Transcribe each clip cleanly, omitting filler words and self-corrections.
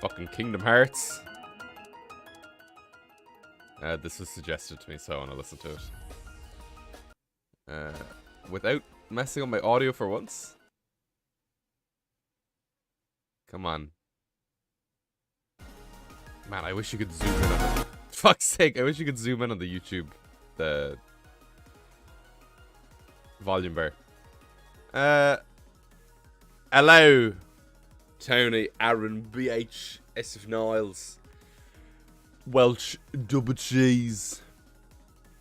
Fucking Kingdom Hearts. This was suggested to me, so I want to listen to it. Without messing up my audio for once. Come on. Man, I wish you could zoom in on it. Fuck's sake, I wish you could zoom in on the YouTube. The volume bar. Hello, Tony, Aaron, BH, SF Niles, Welsh, double cheese.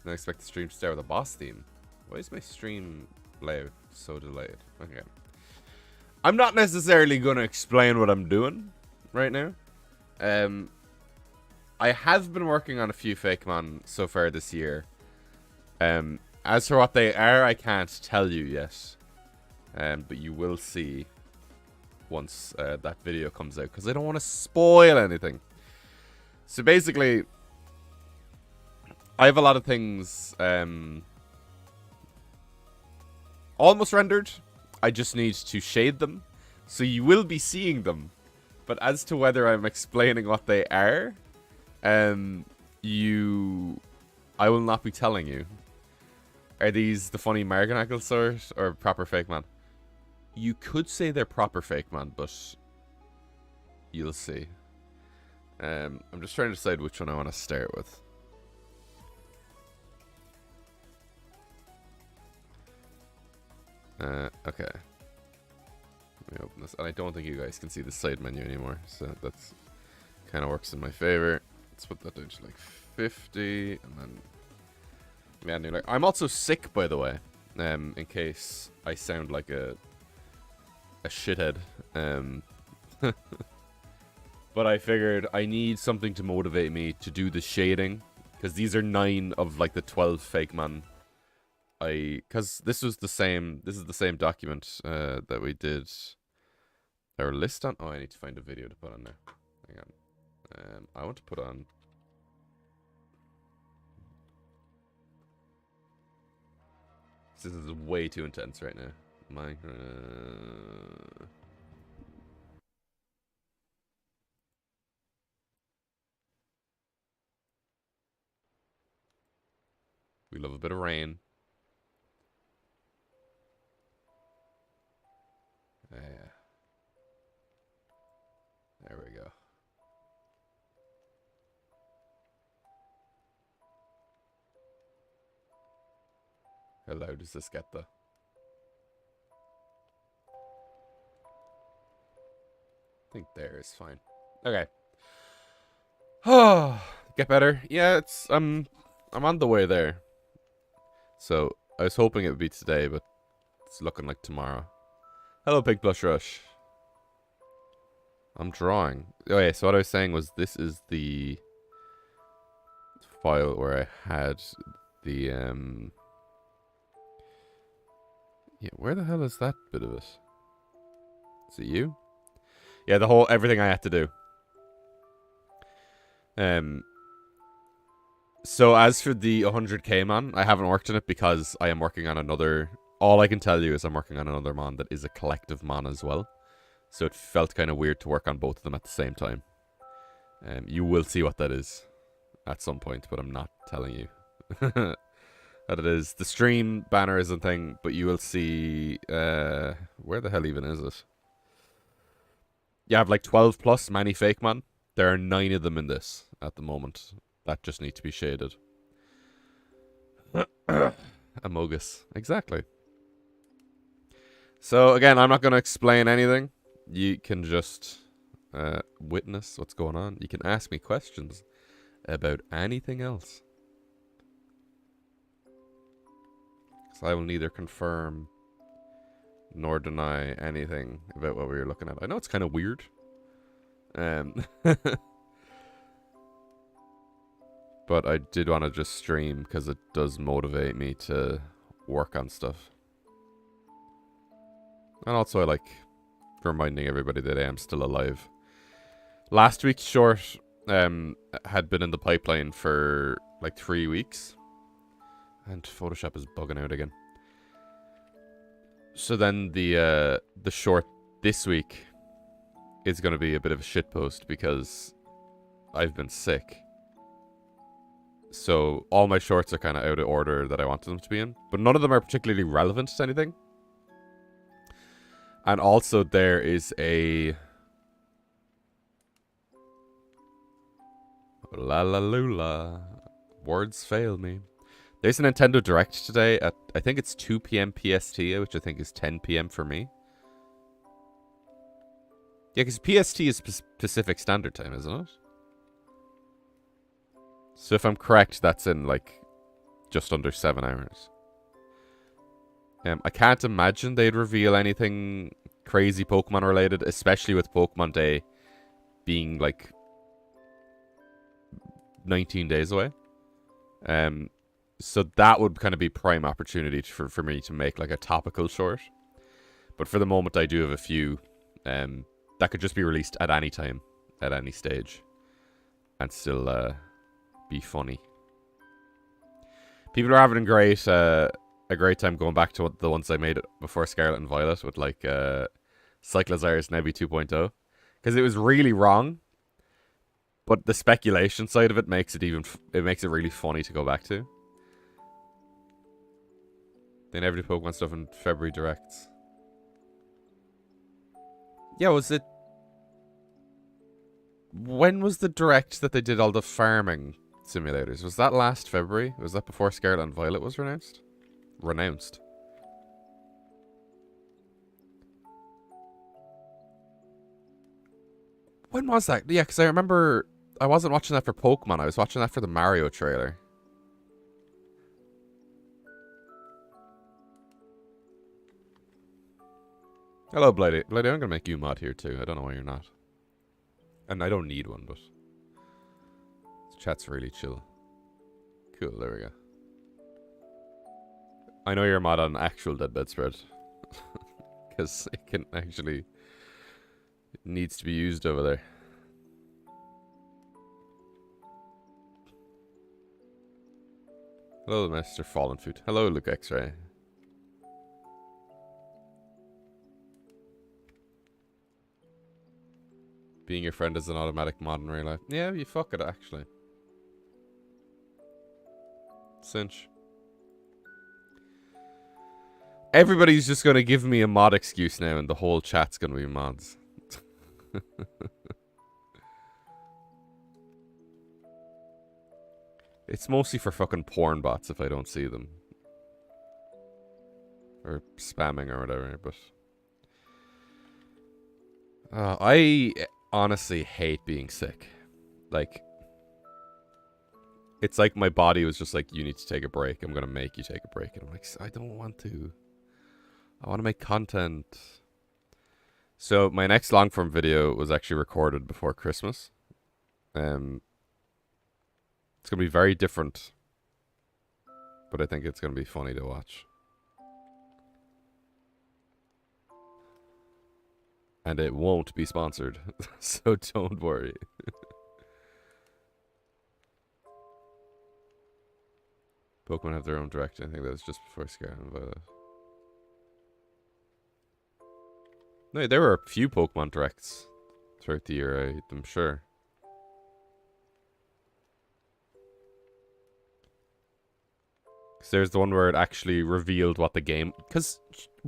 I expect the stream to start with a boss theme. Why is my stream layout so delayed? Okay. I'm not necessarily going to explain what I'm doing right now. I have been working on a few Fakemon so far this year. As for what they are, I can't tell you yet. But you will see once that video comes out, because I don't want to spoil anything. So basically, I have a lot of things almost rendered. I just need to shade them. So you will be seeing them. But as to whether I'm explaining what they are, I will not be telling you. Are these the funny Marganacle sort or proper Fakemon? You could say they're proper Fakemon, but you'll see. I'm just trying to decide which one I want to start with. Okay. Let me open this. And I don't think you guys can see the side menu anymore, so that's kind of works in my favor. Let's put that down to like 50, and then menu. Like, I'm also sick, by the way, in case I sound like a shithead. But I figured I need something to motivate me to do the shading, because these are 9 of like the 12 Fakemon. Because this is the same document that we did our list on. Oh, I need to find a video to put on there. Hang on. I want to put on. This is way too intense right now. We love a bit of rain. Yeah. There we go. How loud does this get, though? I think there is fine. Okay. Oh, get better. Yeah, it's I'm on the way there. So I was hoping it would be today, but it's looking like tomorrow. Hello, Big Blush Rush. I'm drawing. Oh yeah, so what I was saying was this is the file where I had the yeah, where the hell is that bit of it? Is it you? Yeah, the whole everything I had to do. So as for the 100k mon, I haven't worked on it because I am working on another. All I can tell you is I'm working on another mon that is a collective mon as well. So it felt kind of weird to work on both of them at the same time. You will see what that is at some point, but I'm not telling you that it is. The stream banner is a thing, but you will see. Where the hell even is it? You have like 12 plus many Fakemon. There are 9 of them in this at the moment. That just need to be shaded. Amogus. Exactly. So again, I'm not going to explain anything. You can just witness what's going on. You can ask me questions about anything else. So I will neither confirm nor deny anything about what we were looking at. I know it's kind of weird. But I did want to just stream because it does motivate me to work on stuff. And also I like reminding everybody that I am still alive. Last week's short had been in the pipeline for like 3 weeks. And Photoshop is bugging out again. So then the short this week is going to be a bit of a shitpost because I've been sick. So all my shorts are kind of out of order that I wanted them to be in. But none of them are particularly relevant to anything. And also there is a... La la lula. Words fail me. There's a Nintendo Direct today at, I think it's 2 p.m. PST, which I think is 10 p.m. for me. Yeah, because PST is Pacific Standard Time, isn't it? So if I'm correct, that's in, like, just under 7 hours. I can't imagine they'd reveal anything crazy Pokemon related, especially with Pokemon Day being, like, 19 days away. So that would kind of be prime opportunity for me to make, like, a topical short. But for the moment, I do have a few that could just be released at any time, at any stage, and still... be funny. People are having a great time going back to the ones I made before Scarlet and Violet with like Cyclozaurus Nebi 2.0 because it was really wrong, but the speculation side of it makes it really funny to go back to. They never do Pokemon stuff in February Directs. Yeah, was it? When was the Direct that they did all the farming simulators? Was that last February? Was that before Scarlet and Violet was renounced? When was that? Yeah, because I remember I wasn't watching that for Pokemon. I was watching that for the Mario trailer. Hello, Blighty. Blighty, I'm going to make you mod here too. I don't know why you're not. And I don't need one, but... This chat's really chill. Cool, there we go. I know you're a mod on actual Dead Bedspread. Because it can actually... It needs to be used over there. Hello, Mr. Fallen Food. Hello, Luke X-Ray. Being your friend is an automatic mod in real life. Yeah, you fuck it, actually. Cinch. Everybody's just going to give me a mod excuse now and the whole chat's going to be mods. It's mostly for fucking porn bots if I don't see them. Or spamming or whatever, but... I honestly hate being sick. Like... It's like my body was just like, you need to take a break. I'm going to make you take a break. And I'm like, I don't want to. I want to make content. So my next long form video was actually recorded before Christmas. It's going to be very different. But I think it's going to be funny to watch. And it won't be sponsored. So don't worry. Pokemon have their own direct. I think that was just before Scarlet and Violet. No, there were a few Pokemon directs throughout the year, I'm sure. Because there's the one where it actually revealed what the game... Because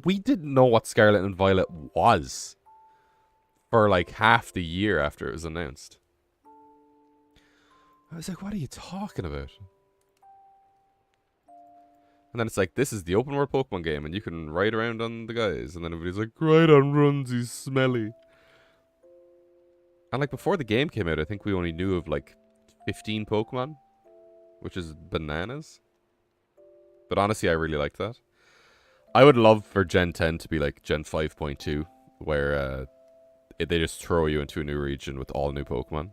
we didn't know what Scarlet and Violet was for like half the year after it was announced. I was like, what are you talking about? And then it's like, this is the open world Pokemon game, and you can ride around on the guys. And then everybody's like, ride on runs, he's smelly. And like, before the game came out, I think we only knew of like 15 Pokemon, which is bananas. But honestly, I really liked that. I would love for Gen 10 to be like Gen 5.2, where they just throw you into a new region with all new Pokemon.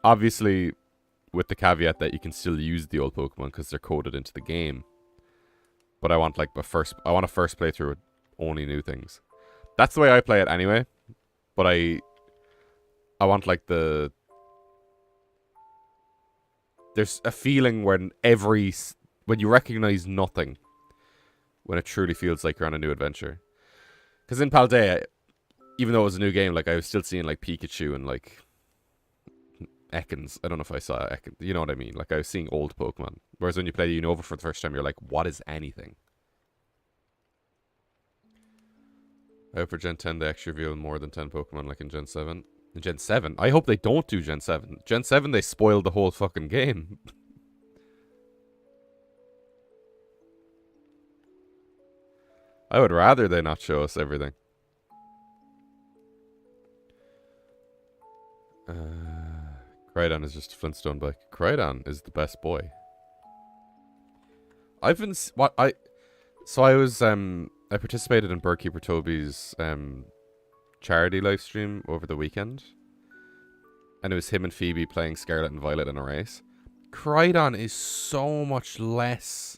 Obviously, with the caveat that you can still use the old Pokemon because they're coded into the game. But I want like a first playthrough with only new things. That's the way I play it anyway. But I want like the... There's a feeling when you recognize nothing, when it truly feels like you're on a new adventure. Because in Paldea, even though it was a new game, like I was still seeing like Pikachu and like Ekans. I don't know if I saw Ekans. You know what I mean? Like I was seeing old Pokemon. Whereas when you play Unova for the first time, you're like, what is anything? I hope for Gen 10 they actually reveal more than 10 Pokemon like in Gen 7. In Gen 7? I hope they don't do Gen 7. Gen 7, they spoiled the whole fucking game. I would rather they not show us everything. Crydon is just a Flintstone bike. Crydon is the best boy. I've been... What? So I was... I participated in Birdkeeper Toby's charity live stream over the weekend. And it was him and Phoebe playing Scarlet and Violet in a race. Crydon is so much less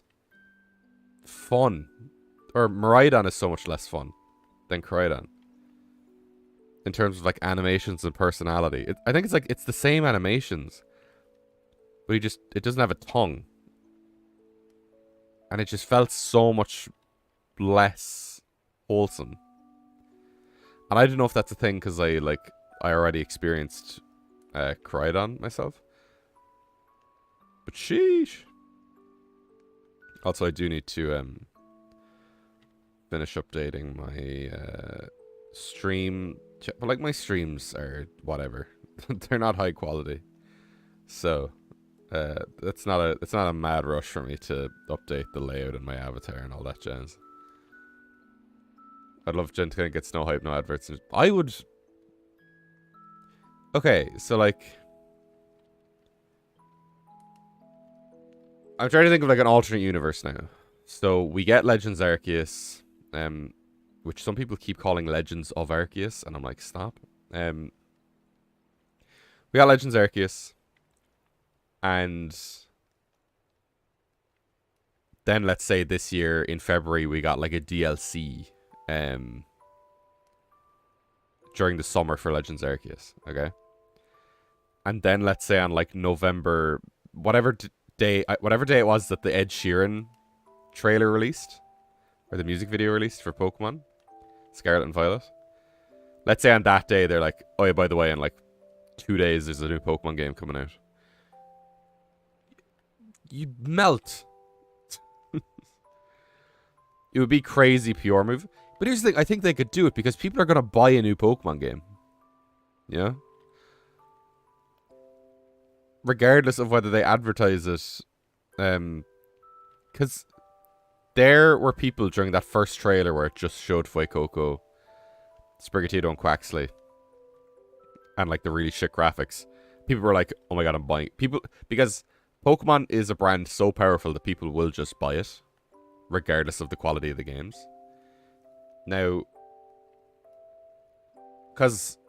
fun. Or Miraidon is so much less fun than Crydon. In terms of like animations and personality. I think it's the same animations. But it doesn't have a tongue. And it just felt so much less wholesome. And I don't know if that's a thing because I already experienced Crydon myself. But sheesh. Also, I do need to finish updating my stream. But like my streams are whatever. They're not high quality. So it's not a mad rush for me to update the layout and my avatar and all that jazz. I'd love Gen 10 gets no hype, no adverts. I would... Okay, so like... I'm trying to think of like an alternate universe now. So we get Legends Arceus, which some people keep calling Legends of Arceus, and I'm like, stop. We got Legends Arceus, and then let's say this year in February we got like a DLC during the summer for Legends Arceus, okay? And then let's say on like November, whatever day it was that the Ed Sheeran trailer released, or the music video released for Pokemon Scarlet and Violet. Let's say on that day they're like, oh yeah, by the way, in like 2 days there's a new Pokemon game coming out. You'd melt. It would be crazy PR move. But here's the thing, I think they could do it because people are going to buy a new Pokemon game. Yeah? Regardless of whether they advertise it. Because there were people during that first trailer where it just showed Fuecoco, Sprigatito, and Quaxley. And like the really shit graphics. People were like, oh my god, I'm buying it. People, because Pokemon is a brand so powerful that people will just buy it. Regardless of the quality of the games. Now, because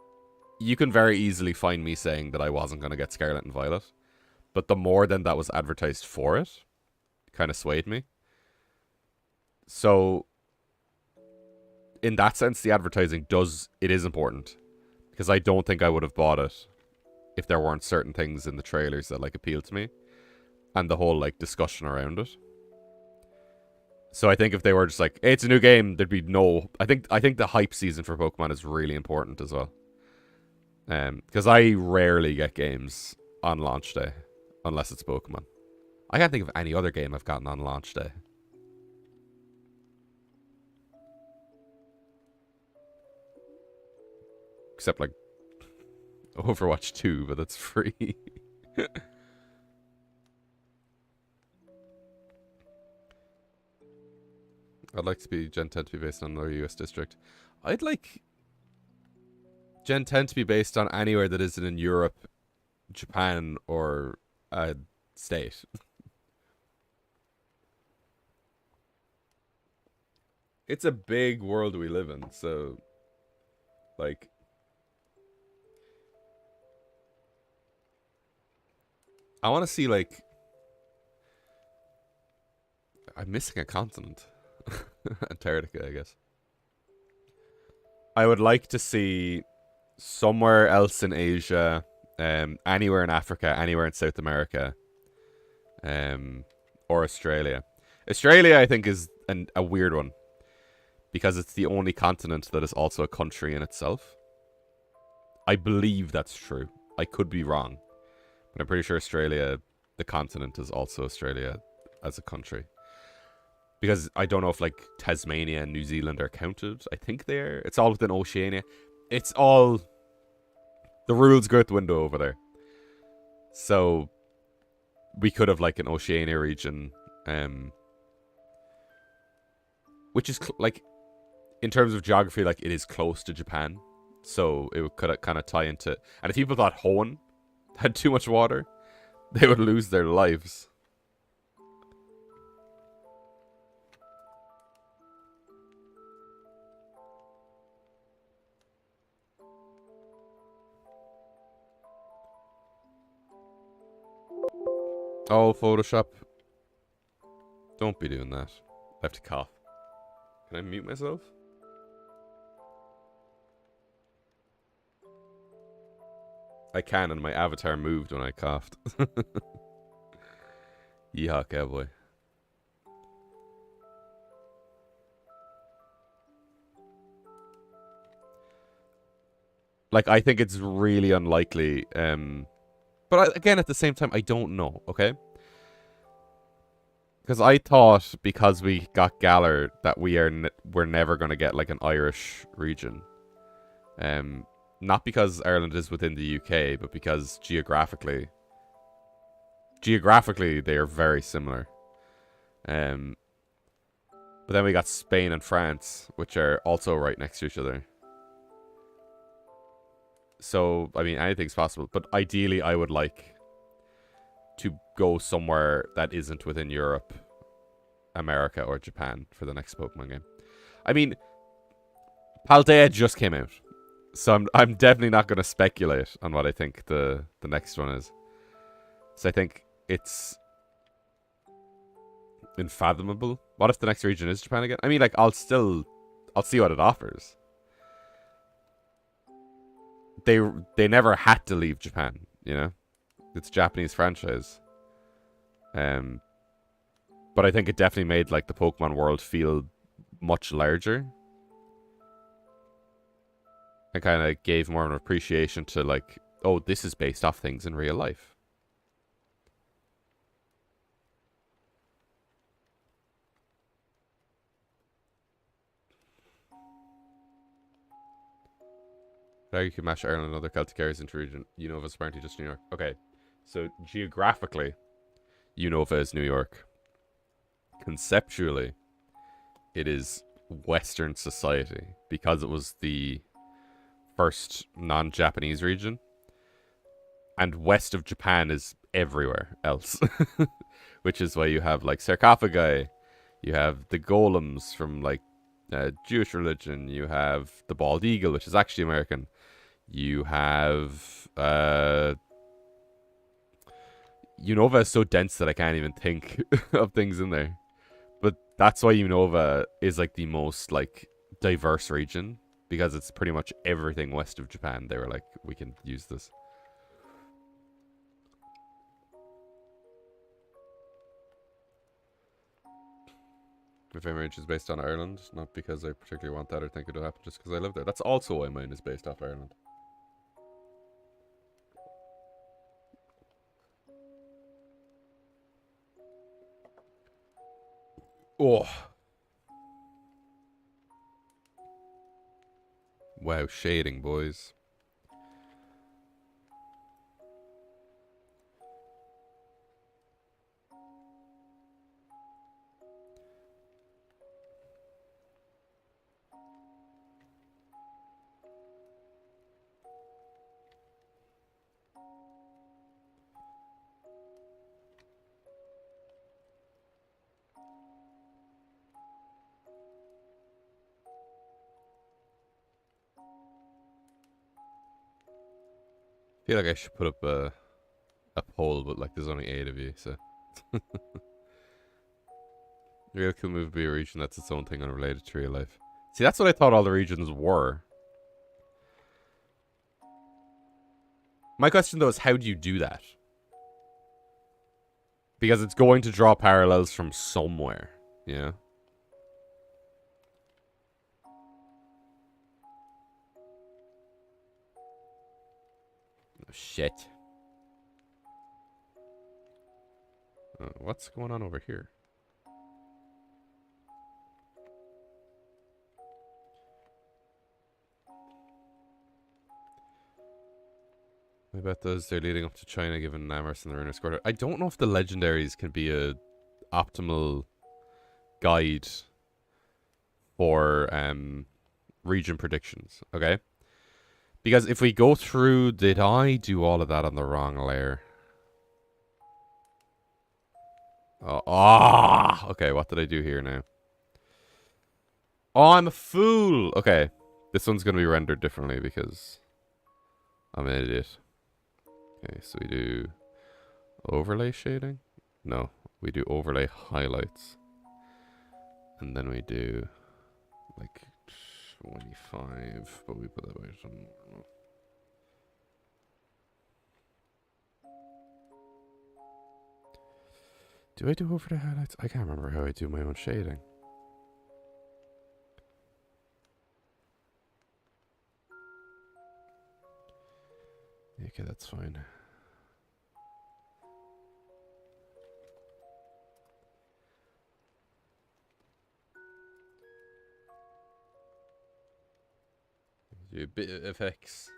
you can very easily find me saying that I wasn't going to get Scarlet and Violet. But the more than that was advertised for it, kind of swayed me. So, in that sense, the advertising is important. Because I don't think I would have bought it if there weren't certain things in the trailers that like appealed to me. And the whole like discussion around it. So I think if they were just like, hey, it's a new game, there'd be no... I think the hype season for Pokemon is really important as well. Because I rarely get games on launch day. Unless it's Pokemon. I can't think of any other game I've gotten on launch day. Except like Overwatch 2, but that's free. I'd like to be Gen 10 to be based on another US district. I'd like Gen 10 to be based on anywhere that isn't in Europe, Japan, or a state. It's a big world we live in, so like I want to see like I'm missing a continent. Antarctica, I guess. I would like to see somewhere else in Asia, anywhere in Africa, anywhere in South America, or Australia. Australia, I think, is a weird one. because it's the only continent that is also a country in itself. I believe that's true. I could be wrong, but I'm pretty sure Australia, the continent, is also Australia as a country. Because I don't know if like Tasmania and New Zealand are counted. I think they're. It's all within Oceania. It's all. The rules go out the window over there. So we could have like an Oceania region, which is like in terms of geography, like it is close to Japan. So it could kind of tie into. And if people thought Hoenn had too much water, they would lose their lives. Oh, Photoshop. Don't be doing that. I have to cough. Can I mute myself? I can, and my avatar moved when I coughed. Yeehaw, cowboy. Like, I think it's really unlikely. But again, at the same time, I don't know, okay? Because I thought because we got Galler that we're never going to get, like, an Irish region. Not because Ireland is within the UK, but because geographically they are very similar. But then we got Spain and France, which are also right next to each other. So, I mean, anything's possible. But ideally, I would like to go somewhere that isn't within Europe, America, or Japan for the next Pokemon game. I mean, Paldea just came out. So I'm definitely not going to speculate on what I think the next one is. So I think it's unfathomable. What if the next region is Japan again? I mean, like, I'll see what it offers. They never had to leave Japan, you know? It's a Japanese franchise. But I think it definitely made, like, the Pokemon world feel much larger. And kind of gave more of an appreciation to, like, oh, this is based off things in real life. Now you can match Ireland and other Celtic areas into region. Unova is apparently just New York. Okay, so geographically, Unova is New York. Conceptually, it is Western society because it was the first non-Japanese region. And west of Japan is everywhere else. Which is why you have, like, sarcophagi. You have the golems from, like, Jewish religion. You have the bald eagle, which is actually American. You have... Unova is so dense that I can't even think of things in there. But that's why Unova is, like, the most, like, diverse region. Because it's pretty much everything west of Japan. They were like, we can use this. My favorite range is based on Ireland, not because I particularly want that or think it'll happen, just because I live there. That's also why mine is based off Ireland. Oh. Wow, shading, boys. I feel like I should put up a poll, but like there's only 8 of you, so. Real cool move would be a region that's its own thing unrelated to real life. See, that's what I thought all the regions were. My question though is, how do you do that? Because it's going to draw parallels from somewhere, you know? Shit. What's going on over here? I bet those they're leading up to China given Namers and the Runner scored. I don't know if the legendaries can be a optimal guide for region predictions, okay? Because if we go through, did I do all of that on the wrong layer? Okay, what did I do here now? Oh, I'm a fool! Okay, this one's going to be rendered differently because I'm an idiot. Okay, so we do overlay shading? No, we do overlay highlights. And then we do like 25, but we put that way somewhere. Do I do overlay highlights? I can't remember how I do my own shading. Okay, that's fine. Do a bit of effects.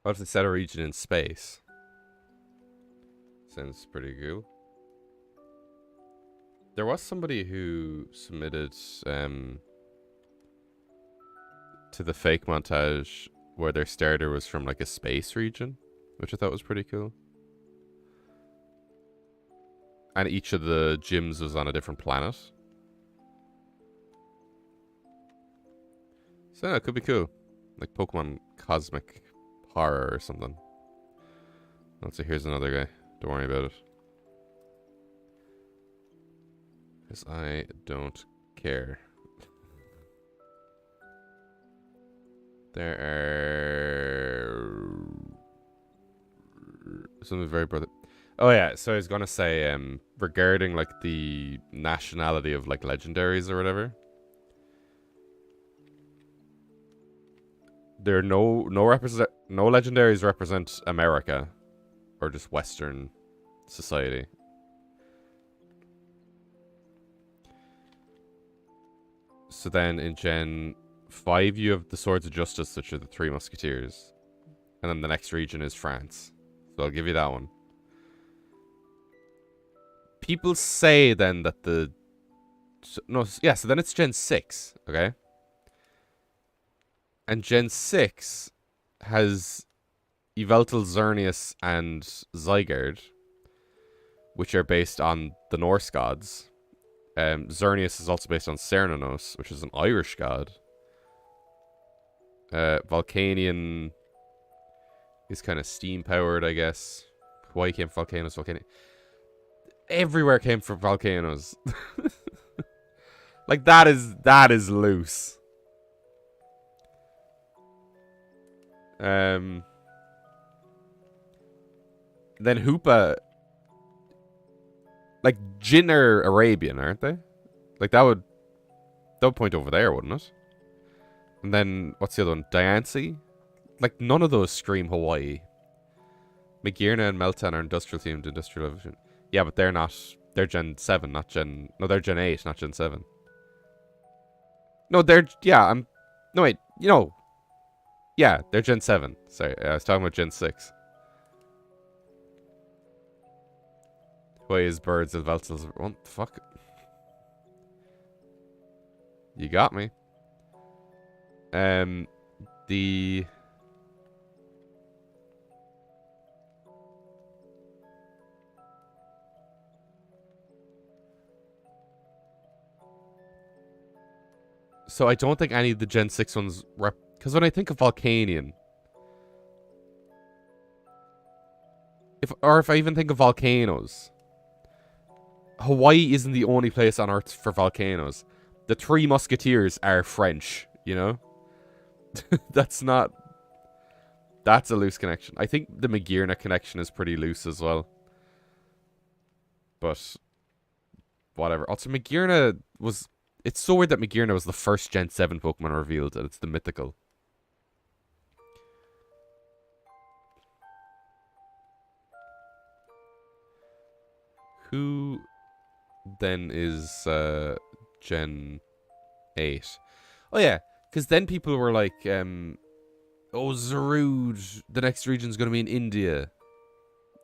What if they set a region in space? Sounds pretty cool. There was somebody who submitted to the fake montage where their starter was from like a space region, which I thought was pretty cool. And each of the gyms was on a different planet. So yeah, it could be cool. Like Pokemon Cosmic Horror or something. Let's see, here's another guy. Don't worry about it. Because I don't care. There are something very brother. Oh yeah, so I was gonna say regarding like the nationality of like legendaries or whatever. There are no legendaries represent America or just Western society. So then in Gen 5 you have the Swords of Justice, which are the Three Musketeers. And then the next region is France. So I'll give you that one. People say then that the... So then it's Gen 6, okay? And Gen 6 has Yveltal, Xerneas, and Zygarde, which are based on the Norse gods. Xerneas is also based on Cernunnos, which is an Irish god. Volcanion is kind of steam-powered, I guess. Hawaii came from volcanoes. Everywhere came from volcanoes. Like, that is loose. Then Hoopa, like Jinn are Arabian, aren't they? Like that would point over there, wouldn't it? And then what's the other one? Diancie? Like none of those scream Hawaii. Magearna and Meltan are industrial themed industrial evolution. Yeah, but they're not. They're Gen 7, not Gen. No, they're Gen 8, not Gen 7. No, they're. Yeah, No, wait. Yeah, they're Gen 7. Sorry, I was talking about Gen 6. Hawaii's birds and Veltals. What the fuck? You got me. The... So I don't think any of the Gen 6 ones... Because when I think of Volcanion... If I even think of volcanoes... Hawaii isn't the only place on Earth for volcanoes. The Three Musketeers are French, you know? That's not... That's a loose connection. I think the Magearna connection is pretty loose as well. But... whatever. Also, Magearna was... It's so weird that Magearna was the first Gen 7 Pokemon revealed, and it's the mythical. Who then is Gen 8? Oh yeah, because then people were like, oh, Zarude, the next region's going to be in India.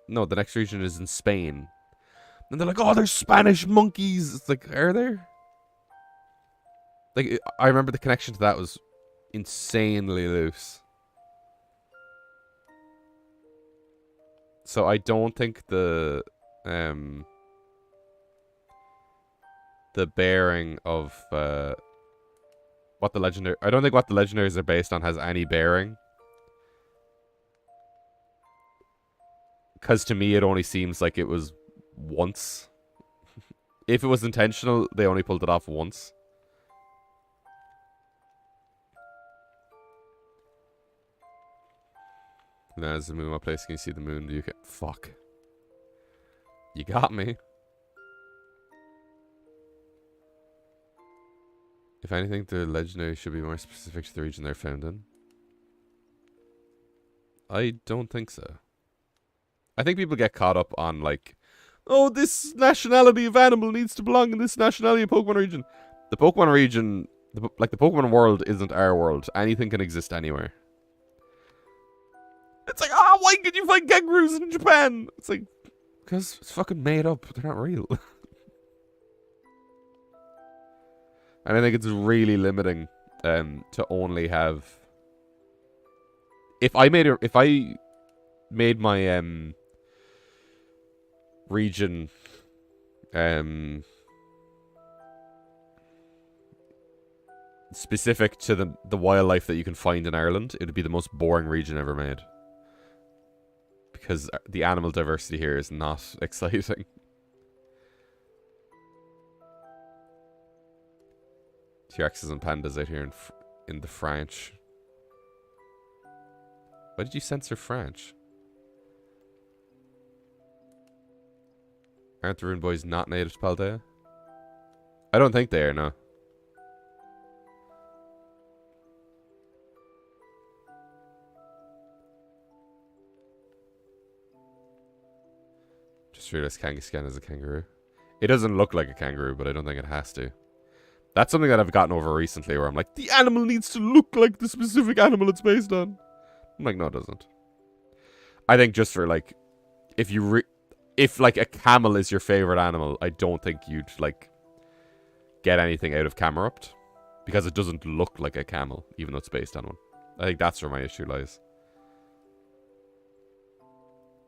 No, the next region is in Spain. And they're like, oh, there's Spanish monkeys. It's like, are there? Like, I remember the connection to that was insanely loose. So I don't think the bearing of what the legendary... I don't think what the legendaries are based on has any bearing. Because to me, it only seems like it was once. If it was intentional, they only pulled it off once. Now, as the moon my place, can you see the moon? Do you get... Fuck. You got me. If anything, the legendary should be more specific to the region they're found in. I don't think so. I think people get caught up on, like, oh, this nationality of animal needs to belong in this nationality of Pokemon region. The Pokemon region, the Pokemon world isn't our world. Anything can exist anywhere. It's like, ah, why could you find kangaroos in Japan? It's like, because it's fucking made up. They're not real. And I think it's really limiting to only have... If I made my region specific to the wildlife that you can find in Ireland, it would be the most boring region ever made. Because the animal diversity here is not exciting. T-Rexes and pandas out here in the French. Why did you censor French? Aren't the Rune Boys not native to Paldea? I don't think they are, no. Just realized Kangaskhan is a kangaroo. It doesn't look like a kangaroo, but I don't think it has to. That's something that I've gotten over recently, where I'm like, the animal needs to look like the specific animal it's based on. I'm like, no, it doesn't. I think just for, like, if like, a camel is your favorite animal, I don't think you'd, like, get anything out of Camerupt. Because it doesn't look like a camel, even though it's based on one. I think that's where my issue lies.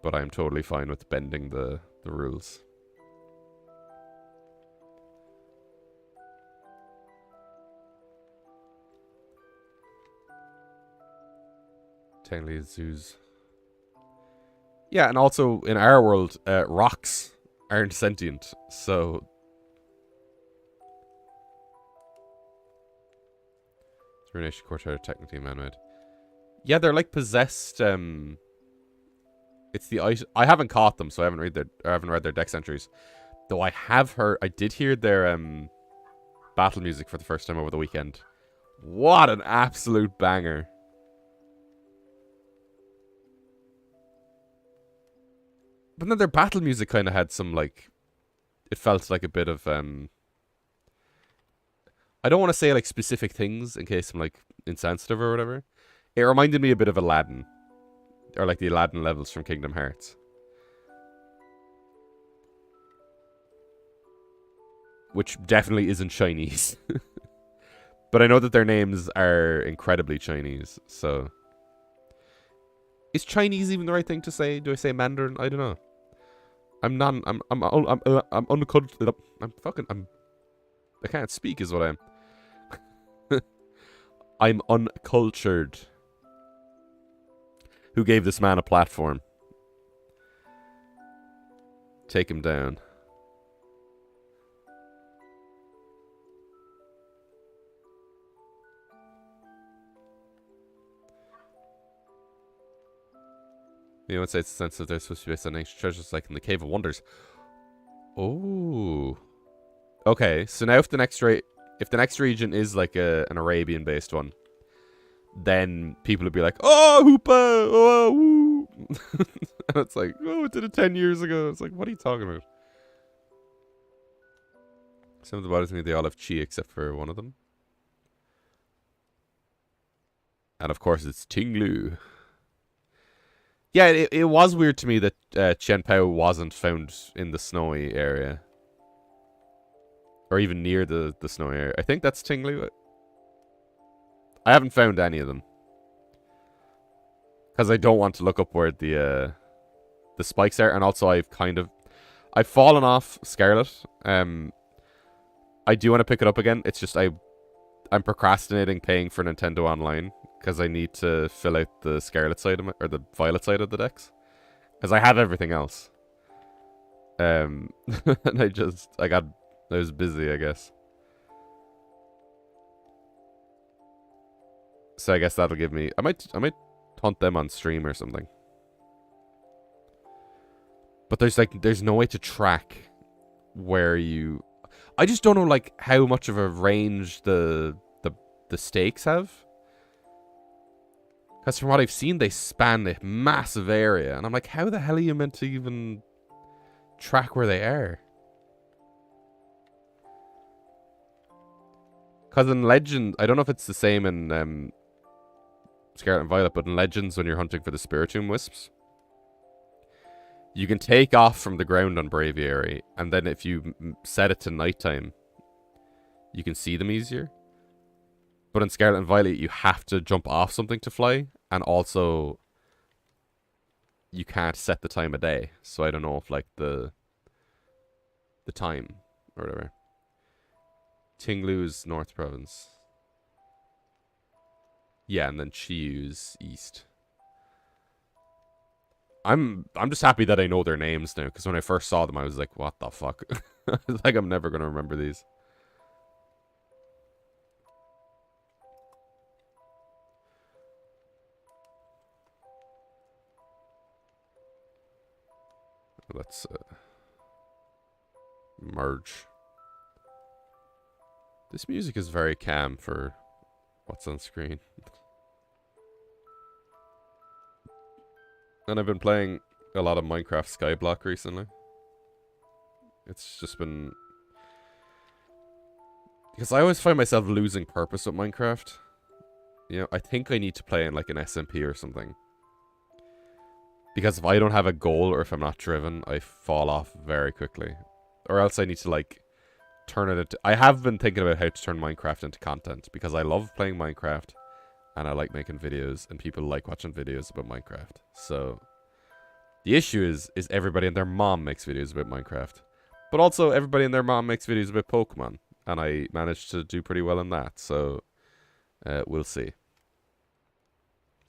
But I'm totally fine with bending the rules. Technically, zoos. Yeah, and also in our world, rocks aren't sentient, so. Ruination Quartet are technically man-made. Yeah, they're like possessed. It's the I haven't caught them, so I haven't read their dex entries. Though I did hear their battle music for the first time over the weekend. What an absolute banger! But then their battle music kind of had some, like... It felt like a bit of, I don't want to say, like, specific things in case I'm, like, insensitive or whatever. It reminded me a bit of Aladdin. Or, like, the Aladdin levels from Kingdom Hearts. Which definitely isn't Chinese. But I know that their names are incredibly Chinese, so... Is Chinese even the right thing to say? Do I say Mandarin? I don't know. I'm uncultured. I can't speak is what I am. I'm uncultured. Who gave this man a platform? Take him down. You would say it's the sense that they're supposed to be based on ancient treasures like in the Cave of Wonders. Oh. Okay, so now if the next region is like an Arabian-based one, then people would be like, oh, Hoopa! Oh, woo! And it's like, oh, it did it 10 years ago. It's like, what are you talking about? Some of the bodies they all have chi except for one of them. And of course, it's Tinglu. Yeah, it was weird to me that Chen Pao wasn't found in the snowy area. Or even near the snowy area. I think that's Tinglu. I haven't found any of them. Because I don't want to look up where the spikes are. And also I've fallen off Scarlet. I do want to pick it up again. It's just I'm procrastinating paying for Nintendo Online. Because I need to fill out the Scarlet side of or the Violet side of the decks. Because I have everything else. And I was busy, I guess. So I guess that'll give me... I might hunt them on stream or something. But there's no way to track where you... I just don't know, like, how much of a range the stakes have. Because from what I've seen, they span a massive area. And I'm like, how the hell are you meant to even track where they are? Because in Legend, I don't know if it's the same in Scarlet and Violet, but in Legends, when you're hunting for the Spiritomb Wisps, you can take off from the ground on Braviary, and then if you set it to nighttime, you can see them easier. But in Scarlet and Violet, you have to jump off something to fly, and also you can't set the time of day. So I don't know if like the time or whatever. Tinglu's North Province. Yeah, and then Chiu's East. I'm just happy that I know their names now, because when I first saw them, I was like, what the fuck? I was like, I'm never going to remember these. Let's merge. This music is very calm for what's on screen. And I've been playing a lot of Minecraft Skyblock recently. It's just been... Because I always find myself losing purpose with Minecraft. You know, I think I need to play in like an SMP or something. Because if I don't have a goal or if I'm not driven, I fall off very quickly. Or else I need to like turn it into... I have been thinking about how to turn Minecraft into content. Because I love playing Minecraft. And I like making videos. And people like watching videos about Minecraft. So the issue is everybody and their mom makes videos about Minecraft. But also everybody and their mom makes videos about Pokemon. And I managed to do pretty well in that. So we'll see.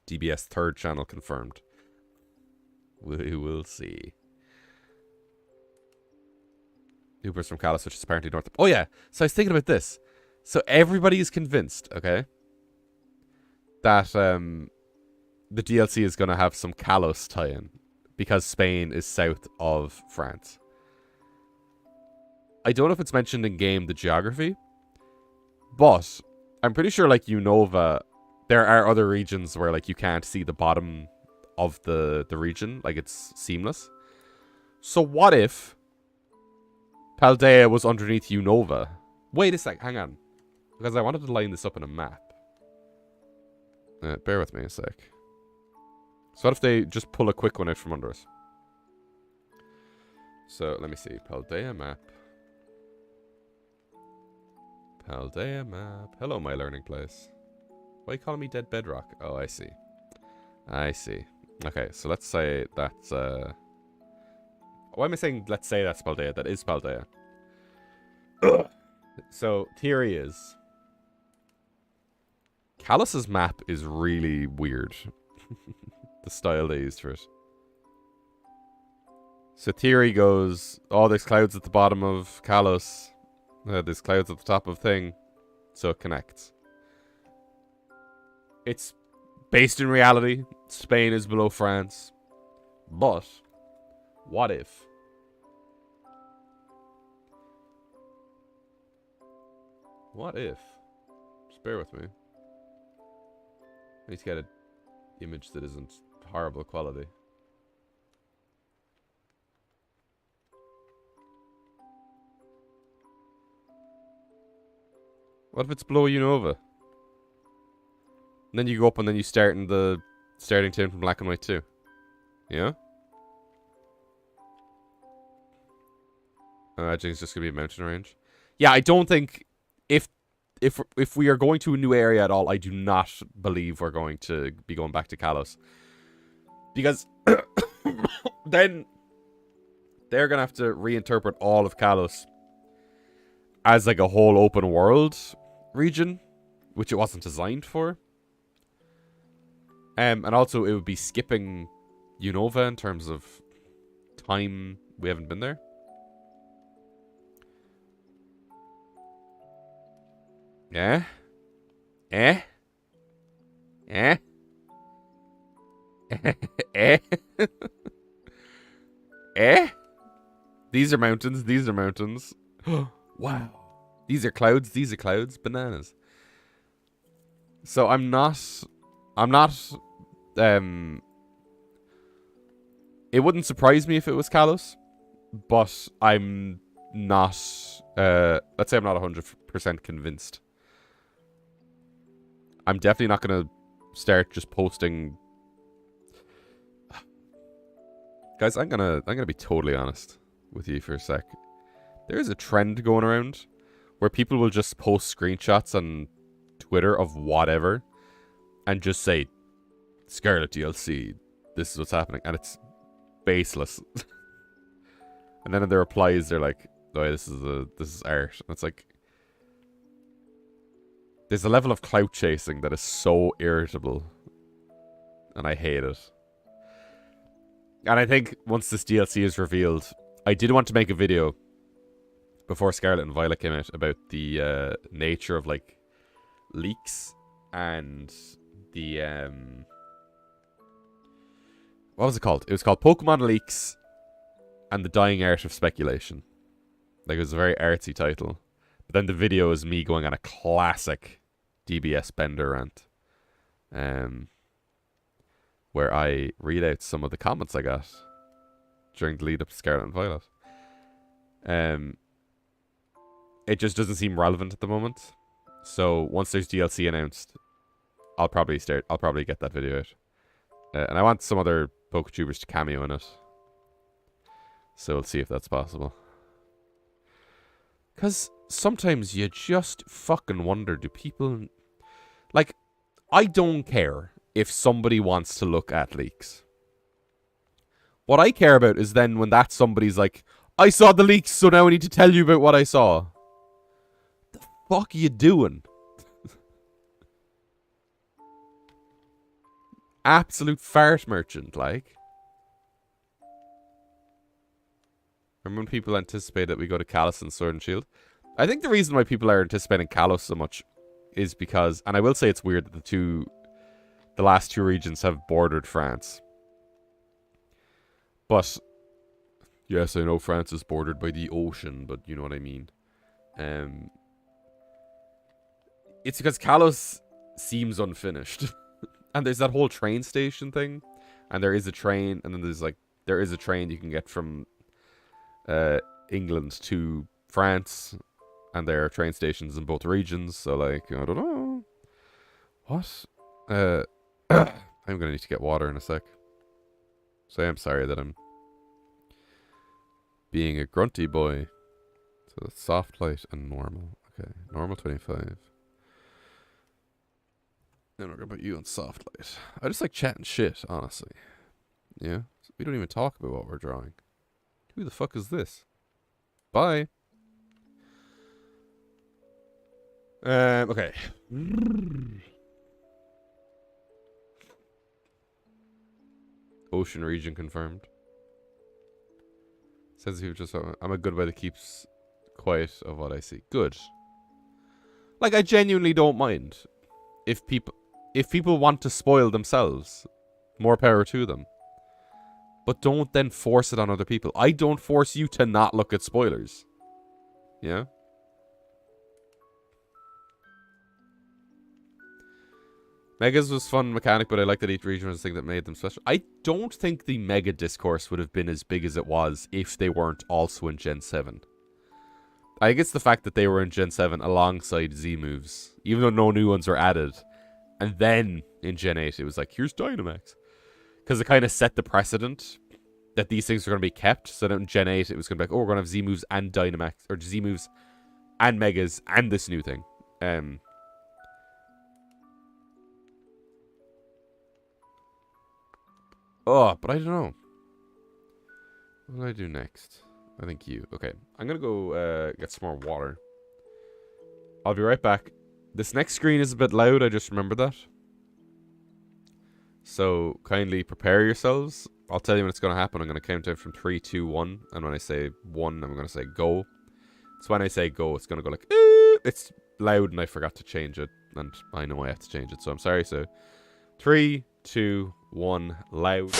DBS third channel confirmed. We will see. Uber's from Kalos, which is apparently north. Oh yeah, so I was thinking about this. So everybody is convinced, okay, that the DLC is going to have some Kalos tie-in because Spain is south of France. I don't know if it's mentioned in game the geography, but I'm pretty sure like Unova, there are other regions where like you can't see the bottom of the region, like it's seamless. So what if Paldea was underneath Unova? Wait a sec, hang on. Because I wanted to line this up in a map. Bear with me a sec. So what if they just pull a quick one out from under us? So let me see. Paldea map. Paldea map. Hello, my learning place. Why are you calling me Dead Bedrock? Oh, I see. I see. Okay, so let's say that's... Why am I saying let's say that's Paldea? That is Paldea. So, theory is... Kalos' map is really weird. The style they used for it. So theory goes, oh, there's clouds at the bottom of Kalos. There's clouds at the top of thing. So it connects. It's based in reality. Spain is below France. But, what if? What if? Just bear with me. I need to get an image that isn't horrible quality. What if it's below Unova? And then you go up and then you start in the starting tune from black and white too. Yeah? I think it's just gonna be a mountain range. Yeah, I don't think if we are going to a new area at all, I do not believe we're going to be going back to Kalos. Because then they're gonna have to reinterpret all of Kalos as like a whole open world region, which it wasn't designed for. And also it would be skipping Unova in terms of time we haven't been there. Yeah? Eh? Eh? Eh? Eh? These are mountains, these are mountains. Wow. These are clouds, bananas. So I'm not it wouldn't surprise me if it was Kalos, but I'm not let's say I'm not 100% convinced. I'm definitely not going to start just posting. Guys, I'm going to be totally honest with you for a sec. There is a trend going around where people will just post screenshots on Twitter of whatever and just say Scarlet DLC, this is what's happening, and it's baseless. And then in their replies they're like, "Oh, this is art." And it's like, there's a level of clout chasing that is so irritable. And I hate it. And I think once this DLC is revealed, I did want to make a video before Scarlet and Violet came out about the nature of like leaks and the what was it called? It was called Pokemon Leaks and the Dying Art of Speculation. Like, it was a very artsy title. But then the video is me going on a classic DBS Bender rant. Where I read out some of the comments I got during the lead up to Scarlet and Violet. It just doesn't seem relevant at the moment. So once there's DLC announced, I'll probably get that video out. And I want some other PokeTubers to cameo in it. So we'll see if that's possible. Because sometimes you just fucking wonder, do people... Like, I don't care if somebody wants to look at leaks. What I care about is then when that somebody's like, I saw the leaks, so now I need to tell you about what I saw. The fuck are you doing? Absolute fart merchant, like. Remember when people anticipate that we go to Kalos and Sword and Shield? I think the reason why people are anticipating Kalos so much is because, and I will say it's weird that the last two regions have bordered France. But, yes, I know France is bordered by the ocean, but you know what I mean. It's because Kalos seems unfinished. And there's that whole train station thing. And there is a train, and then there is a train you can get from England to France. And there are train stations in both regions, so like, I don't know. What? I'm gonna need to get water in a sec. So I'm sorry that I'm being a grunty boy. So that's soft light and normal. Okay, normal 25. Then we're gonna put you on soft light. I just like chatting shit, honestly. Yeah? We don't even talk about what we're drawing. Who the fuck is this? Bye. Okay. Ocean region confirmed. Says he just, I'm a good way that keeps quiet of what I see. Good. Like, I genuinely don't mind. If people want to spoil themselves, more power to them. But don't then force it on other people. I don't force you to not look at spoilers. Yeah? Megas was fun mechanic, but I like that each region was the thing that made them special. I don't think the Mega discourse would have been as big as it was if they weren't also in Gen 7. I think it's the fact that they were in Gen 7 alongside Z moves, even though no new ones were added. And then in Gen 8, it was like, here's Dynamax. Because it kind of set the precedent that these things are going to be kept. So that in Gen 8, it was going to be like, oh, we're going to have Z moves and Dynamax, or Z moves and Megas and this new thing. Oh, but I don't know. What do I do next? I think you. Okay, I'm going to go get some more water. I'll be right back. This next screen is a bit loud, I just remembered that. So, kindly prepare yourselves. I'll tell you when it's going to happen. I'm going to count down from 3, 2, 1. And when I say 1, I'm going to say go. So when I say go, it's going to go like, it's loud and I forgot to change it. And I know I have to change it, so I'm sorry. So, 3, 2, 1, loud.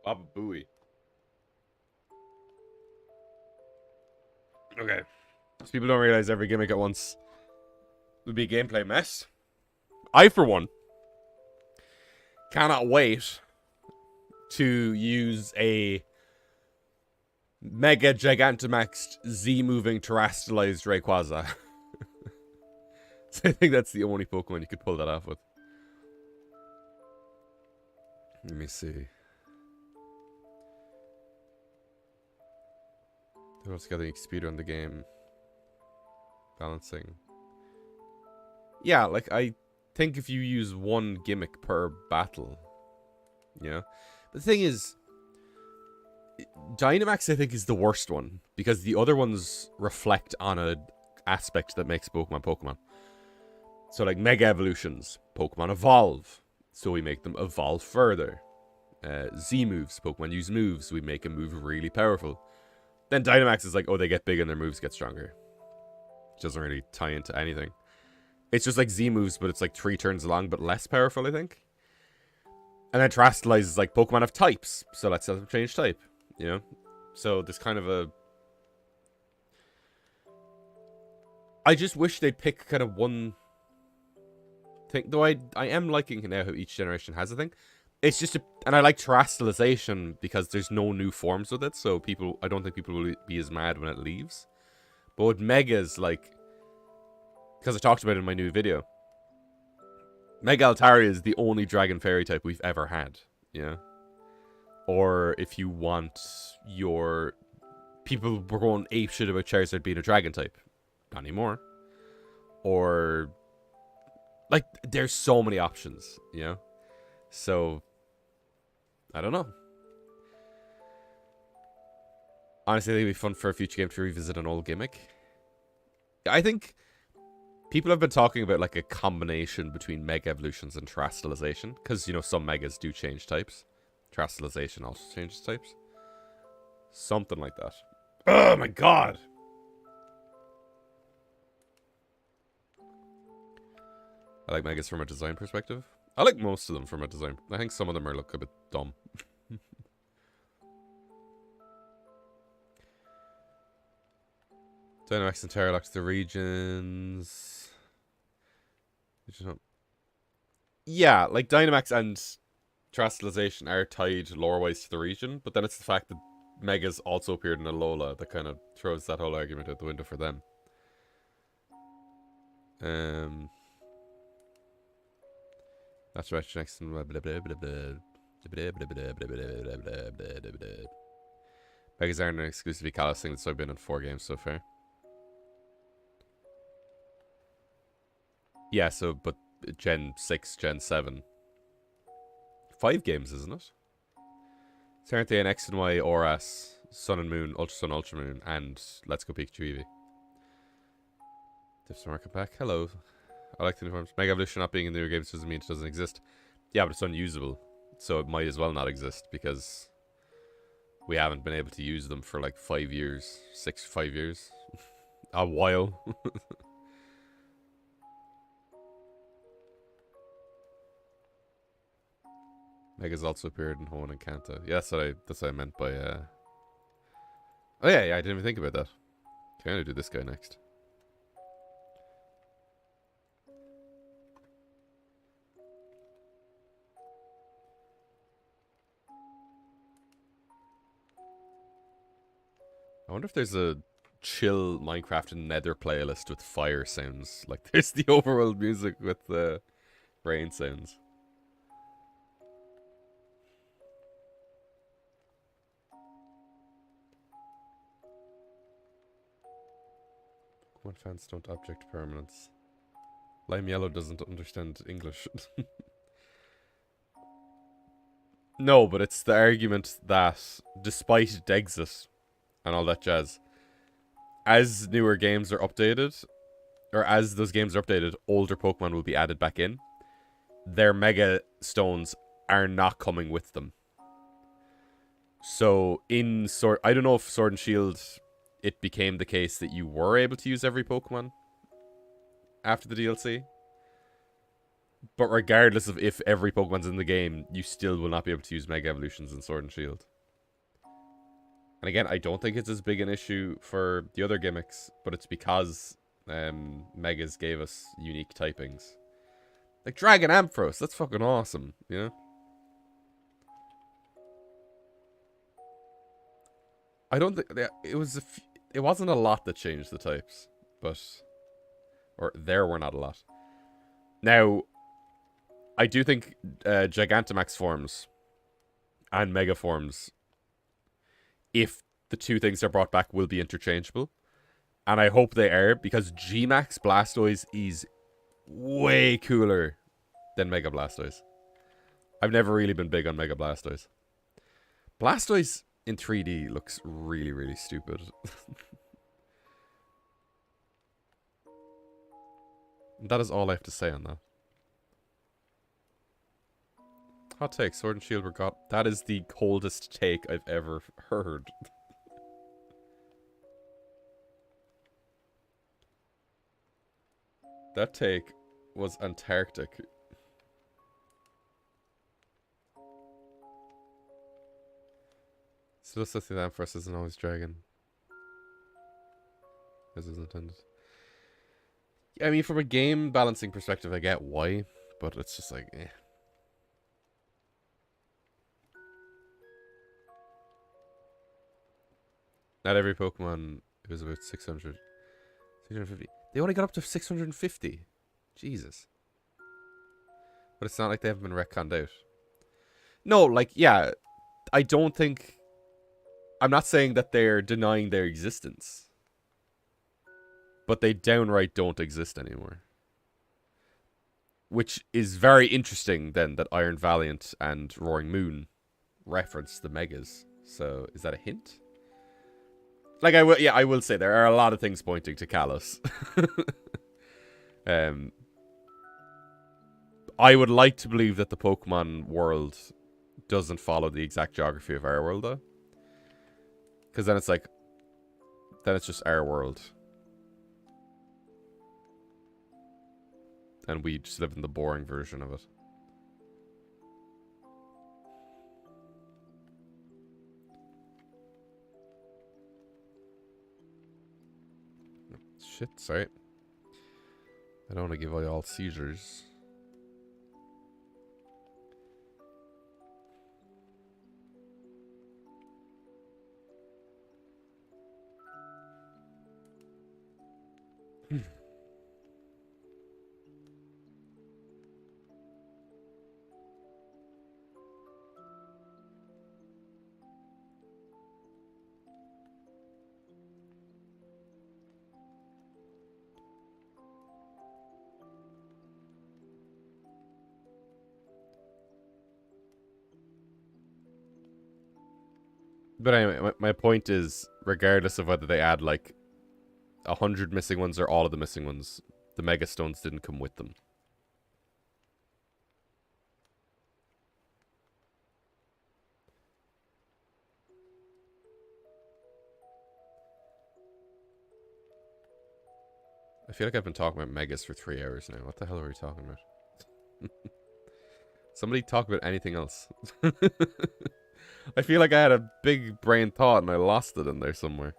Baba Booey. Okay. So people don't realize every gimmick at once would be a gameplay mess. I, for one, cannot wait to use a Mega Gigantamaxed Z-moving terrestrialized Rayquaza. So I think that's the only Pokemon you could pull that off with. Let me see. Who else got any speed on the game? Balancing. Yeah, like think if you use one gimmick per battle, you know? The thing is, Dynamax, I think, is the worst one, because the other ones reflect on a aspect that makes Pokemon Pokemon. So, like, Mega Evolutions, Pokemon evolve, so we make them evolve further. Z moves, Pokemon use moves, we make a move really powerful. Then Dynamax is like, oh, they get big and their moves get stronger. It doesn't really tie into anything. It's just like Z moves, but it's like 3 turns long, but less powerful, I think. And then Terastallize is like, Pokemon have types, so let's let them change type, you know? So there's kind of a... I just wish they'd pick kind of one thing. Though I am liking now how each generation has a thing. It's just and I like Terastallization because there's no new forms with it, so I don't think people will be as mad when it leaves. But with Megas, like, because I talked about it in my new video, Mega Altaria is the only Dragon Fairy type we've ever had, you know? Or if you want your... People were going apeshit about Charizard being a Dragon type. Not anymore. Or... Like, there's so many options, you know? So... I don't know. Honestly, I think it'd be fun for a future game to revisit an old gimmick. I think... People have been talking about, like, a combination between Mega Evolutions and Terastallization. Because, you know, some Megas do change types. Terastallization also changes types. Something like that. Oh my god! I like Megas from a design perspective. I like most of them from a design. I think some of them look a bit dumb. Dynamax and Terralox the regions. Yeah, like Dynamax and Terastallization are tied lore-wise to the region, but then it's the fact that Megas also appeared in Alola that kind of throws that whole argument out the window for them. That's right, next. Megas aren't an exclusively Kalos thing, so I've been in 4 games so far. Yeah, so, but Gen 6, Gen 7. 5 games, isn't it? So aren't they an X and Y, ORAS, Sun and Moon, Ultra Sun, Ultra Moon, and Let's Go Pikachu Eevee? Tips market pack. Hello. I like the new forms. Mega Evolution not being in the newer games doesn't mean it doesn't exist. Yeah, but it's unusable. So it might as well not exist because we haven't been able to use them for like 5 years. 5 years. A while. Mega's also appeared in Hoenn and Kanto. Yeah, that's what I meant by Oh yeah, I didn't even think about that. Okay, I'm gonna do this guy next. I wonder if there's a chill Minecraft and Nether playlist with fire sounds. Like there's the overworld music with the rain sounds. Pokemon fans don't object to permanence. Lime Yellow doesn't understand English. No, but it's the argument that despite Dexit and all that jazz, as newer games are updated, or as those games are updated, older Pokemon will be added back in. Their Mega Stones are not coming with them. So in I don't know if Sword and Shield, it became the case that you were able to use every Pokemon after the DLC. But regardless of if every Pokemon's in the game, you still will not be able to use Mega Evolutions in Sword and Shield. And again, I don't think it's as big an issue for the other gimmicks, but it's because Megas gave us unique typings. Like Dragon Ampharos, that's fucking awesome, you know? I don't think it wasn't a lot that changed the types, but there were not a lot. Now, I do think Gigantamax forms and Mega forms, if the two things are brought back, will be interchangeable. And I hope they are, because Gmax Blastoise is way cooler than Mega Blastoise. I've never really been big on Mega Blastoise. Blastoise in 3D looks really, really stupid. That is all I have to say on that. Hot take, Sword and Shield were got. That is the coldest take I've ever heard. That take was Antarctic. Still says the Ampharos isn't always dragon. This is intended. I mean, from a game balancing perspective, I get why, but it's just like, eh. Not every Pokemon is about 600. 650. They only got up to 650. Jesus. But it's not like they haven't been retconned out. No, like, yeah. I don't think... I'm not saying that they're denying their existence. But they downright don't exist anymore. Which is very interesting, then, that Iron Valiant and Roaring Moon reference the Megas. So, is that a hint? Like, I will say there are a lot of things pointing to Kalos. I would like to believe that the Pokemon world doesn't follow the exact geography of our world, though. Because then it's like, then it's just our world. And we just live in the boring version of it. Shit, sorry. I don't want to give away all seizures. But anyway, my point is, regardless of whether they add like 100 missing ones or all of the missing ones, the Mega Stones didn't come with them. I feel like I've been talking about Megas for 3 hours now. What the hell are we talking about? Somebody talk about anything else. I feel like I had a big brain thought and I lost it in there somewhere.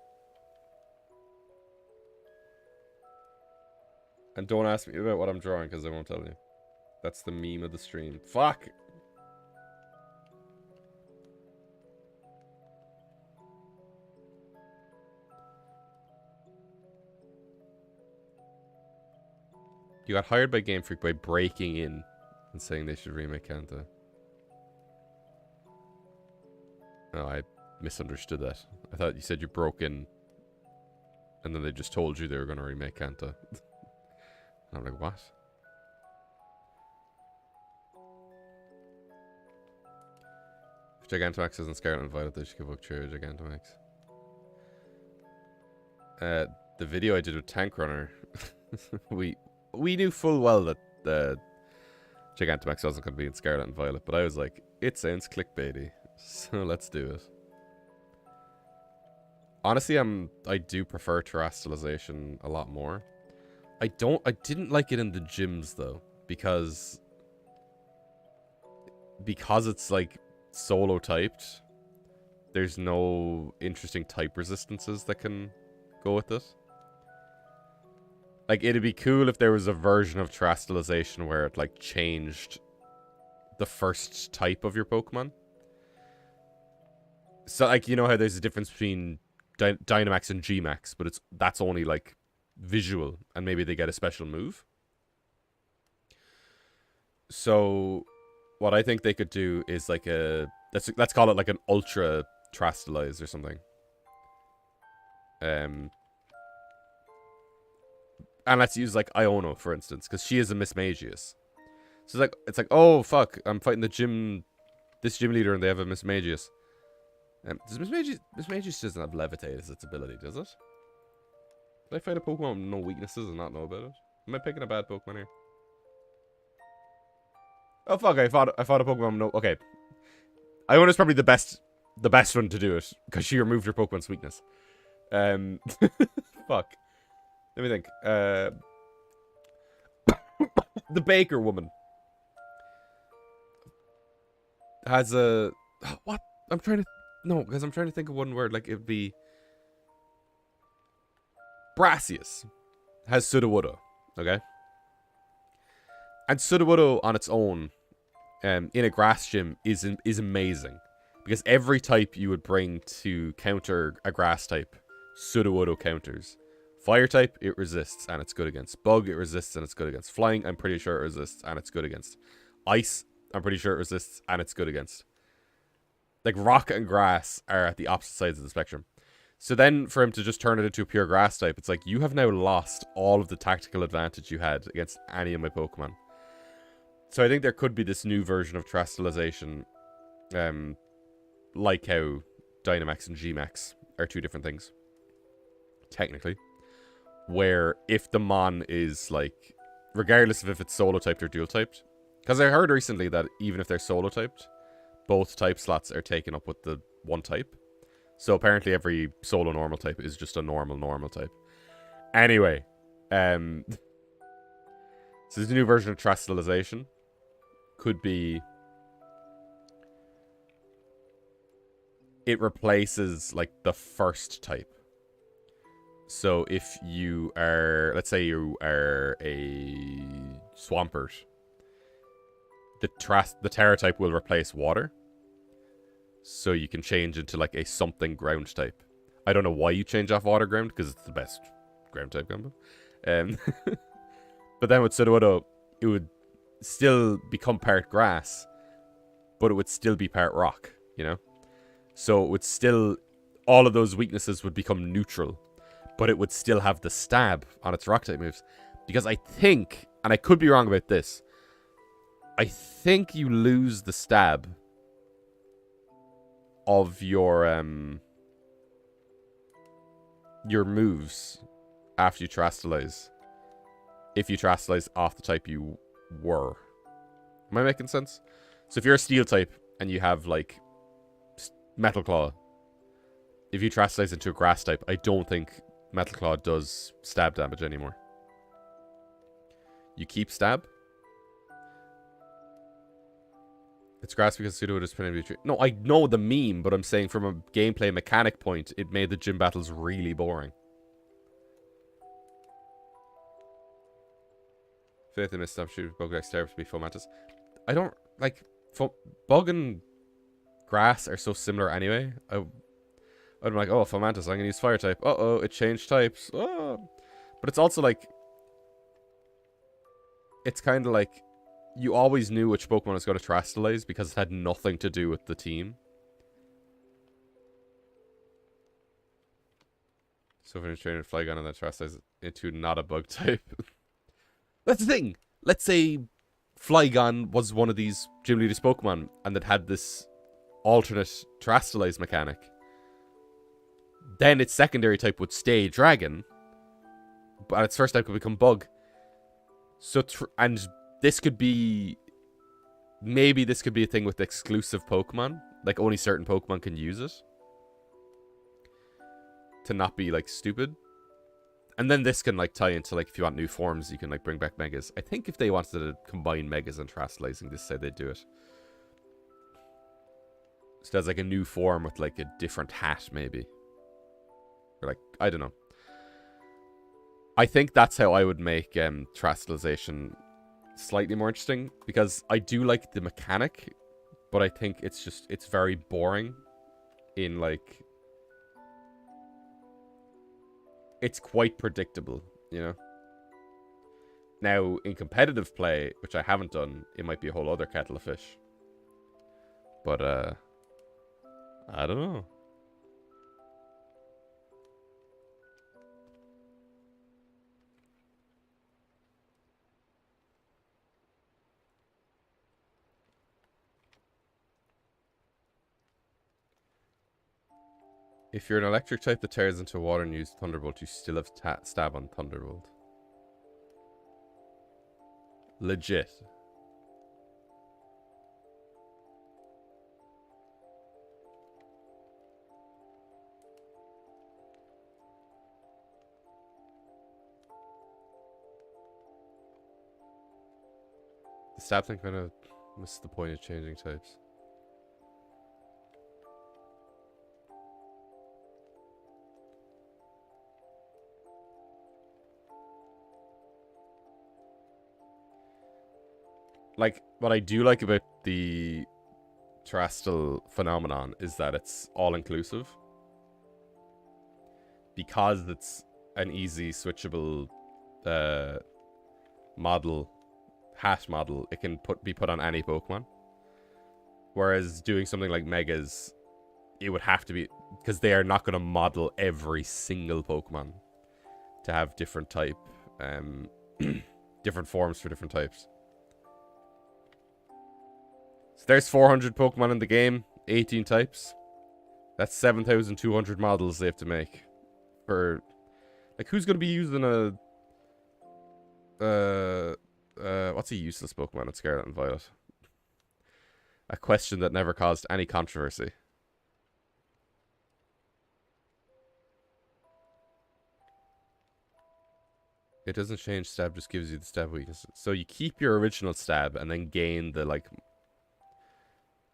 And don't ask me about what I'm drawing because I won't tell you. That's the meme of the stream. Fuck! You got hired by Game Freak by breaking in and saying they should remake Kanto. No, I misunderstood that. I thought you said you broke in and then they just told you they were going to remake Kanto. I'm like, what? If Gigantamax isn't Scarlet and Violet, they should give up Cherry Gigantamax. The video I did with Tank Runner, we knew full well that the Gigantamax wasn't going to be in Scarlet and Violet, but I was like, it sounds clickbaity, so let's do it. Honestly, I do prefer terrestrialization a lot more. I didn't like it in the gyms though, because it's like solo typed. There's no interesting type resistances that can go with it. Like, it'd be cool if there was a version of terrestrialization where it like changed the first type of your Pokemon. So like, you know how there's a difference between Dynamax and Gmax, but that's only like visual, and maybe they get a special move. So what I think they could do is like let's call it like an ultra terrestrialize or something. And let's use like Iono for instance, because she is a Miss Magius. So it's like, oh fuck, I'm fighting this gym leader, and they have a Mismagius. Does Mismagius doesn't have Levitate as its ability, does it? Did I fight a Pokemon with no weaknesses and not know about it? Am I picking a bad Pokemon here? Oh fuck, I fought a Pokemon with no... Okay. Iona's probably the best one to do it, because she removed her Pokemon's weakness. Fuck. Let me think. The baker woman has a... What? I'm trying to... No, because I'm trying to think of one word. Like, it'd be... Brassius has Sudowoodo, okay? And Sudowoodo on its own, in a grass gym, is amazing. Because every type you would bring to counter a grass type, Sudowoodo counters. Fire type, it resists, and it's good against. Bug, it resists, and it's good against. Flying, I'm pretty sure it resists, and it's good against. Ice, I'm pretty sure it resists, and it's good against. Like, rock and grass are at the opposite sides of the spectrum. So then, for him to just turn it into a pure grass type, it's like, you have now lost all of the tactical advantage you had against any of my Pokemon. So I think there could be this new version of Terastallization, like how Dynamax and Gmax are two different things, technically. Where if the Mon is, like, regardless of if it's solo-typed or dual-typed, because I heard recently that even if they're solo-typed, both type slots are taken up with the one type. So apparently every solo normal type is just a normal type. Anyway, so there's a new version of Terastallization. Could be... It replaces, like, the first type. So if you are... Let's say you are a Swampert. The Terra type will replace water. So you can change into, like, a something ground type. I don't know why you change off water ground, because it's the best ground type combo. But then with Sudowoodo, it would still become part grass, but it would still be part rock, you know? So it would still... All of those weaknesses would become neutral, but it would still have the stab on its rock type moves. Because I think, and I could be wrong about this, I think you lose the stab of your moves after you Terastallize. If you Terastallize off the type you were. Am I making sense? So if you're a steel type and you have, like, Metal Claw, if you Terastallize into a grass type, I don't think Metal Claw does stab damage anymore. You keep stab. It's grass because Sudowoodo is pretty much... No, I know the meme, but I'm saying from a gameplay mechanic point, it made the gym battles really boring. Faith and Mist, shoot Bug Dexterity to be Fomantis. I don't... Like, Bug and Grass are so similar anyway. I'm like, oh, Fomantis, I'm going to use Fire type. Uh-oh, it changed types. Oh. But it's also like... It's kind of like... You always knew which Pokemon was going to Terastallize because it had nothing to do with the team. So if you're training Flygon and then Terastallize into not a bug type. That's the thing. Let's say Flygon was one of these Gym Leader's Pokemon and it had this alternate Terastallize mechanic. Then its secondary type would stay Dragon, but its first type could become Bug. So, and this could be... Maybe this could be a thing with exclusive Pokemon. Like, only certain Pokemon can use it. To not be, like, stupid. And then this can, like, tie into, like, if you want new forms, you can, like, bring back Megas. I think if they wanted to combine Megas and Terastallizing, this is how they'd do it. So there's, like, a new form with, like, a different hat, maybe. Or, like, I don't know. I think that's how I would make Terastallization slightly more interesting, because I do like the mechanic, but I think it's just, it's very boring in, like... It's quite predictable, you know? Now, in competitive play, which I haven't done, it might be a whole other kettle of fish. But, I don't know. If you're an electric type that tears into water and use Thunderbolt, you still have stab on Thunderbolt. Legit. The stab thing kind of missed the point of changing types. Like, what I do like about the terrestrial phenomenon is that it's all-inclusive. Because it's an easy switchable model, hat model, it can be put on any Pokemon. Whereas doing something like Megas, it would have to be, because they are not going to model every single Pokemon to have different type, different forms for different types. So there's 400 Pokemon in the game, 18 types. That's 7,200 models they have to make. For, like, who's going to be using what's a useless Pokemon in Scarlet and Violet? A question that never caused any controversy. It doesn't change stab, just gives you the stab weakness. So you keep your original stab and then gain the, like,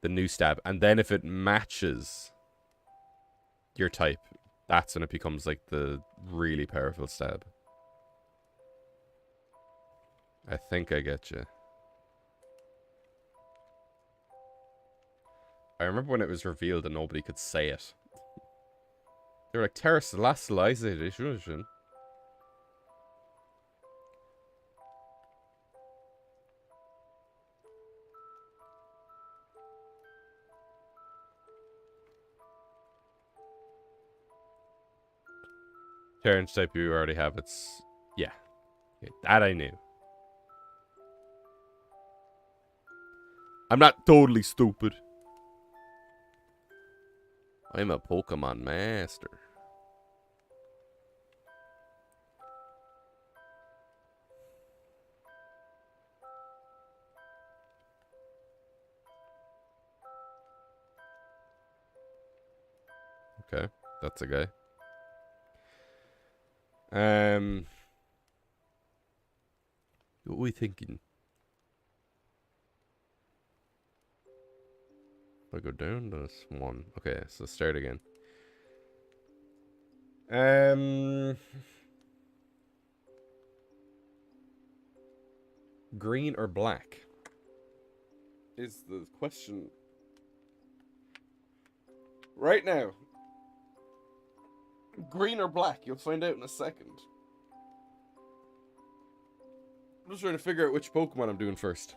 the new stab. And then if it matches your type, that's when it becomes, like, the really powerful stab. I think I get you. I remember when it was revealed and nobody could say it. They were like, Terrasalasalise edition. Terrence type you already have, it's... Yeah. Okay, that I knew. I'm not totally stupid. I'm a Pokemon master. Okay, that's a guy. What are we thinking? If I go down, that's one. Okay, so start again. Green or black is the question right now. Green or black? You'll find out in a second. I'm just trying to figure out which Pokemon I'm doing first.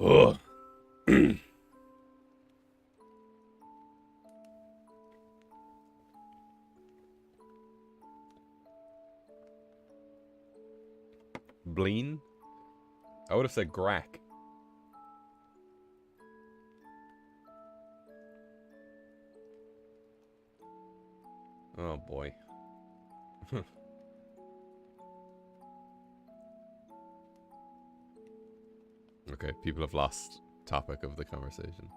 Ugh. Bleen? I would have said Grack. Oh boy. Okay, people have lost topic of the conversation.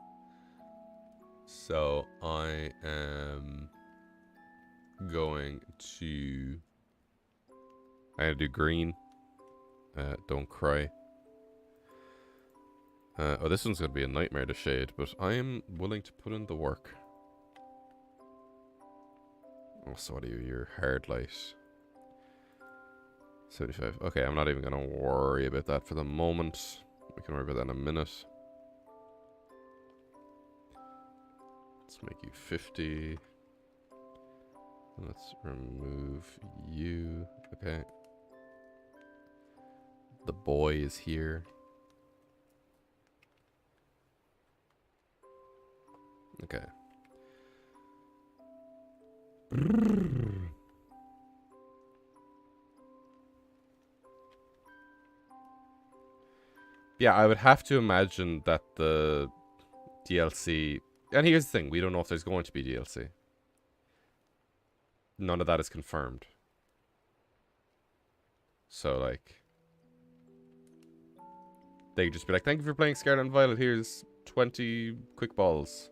So I am going to... I'm gonna do green. Don't cry. Oh, this one's gonna be a nightmare to shade, but I am willing to put in the work. Oh, so what are you? Your hard light. 75. Okay, I'm not even gonna worry about that for the moment. We can worry about that in a minute. Let's make you 50. Let's remove you. Okay. The boy is here. Okay. Yeah, I would have to imagine that the DLC. And here's the thing, we don't know if there's going to be DLC. None of that is confirmed. So, like, they could just be like, thank you for playing Scarlet and Violet, here's 20 quick balls.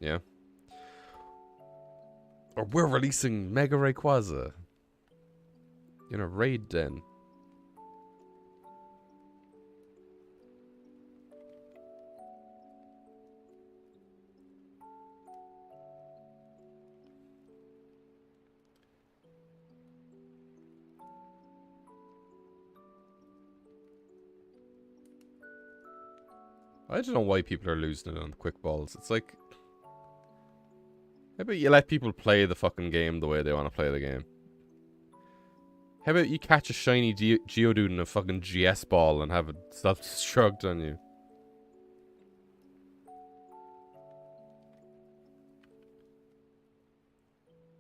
Yeah. Or we're releasing Mega Rayquaza in a raid den. I don't know why people are losing it on quick balls. It's like, how about you let people play the fucking game the way they want to play the game? How about you catch a shiny Geodude in a fucking GS ball and have it self-destruct on you?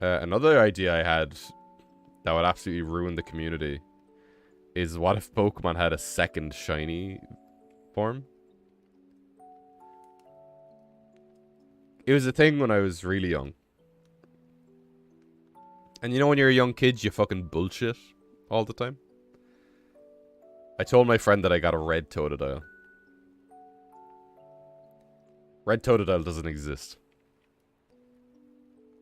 Another idea I had that would absolutely ruin the community is what if Pokemon had a second shiny form? It was a thing when I was really young. And you know when you're a young kid, you fucking bullshit all the time? I told my friend that I got a red Totodile. Red Totodile doesn't exist.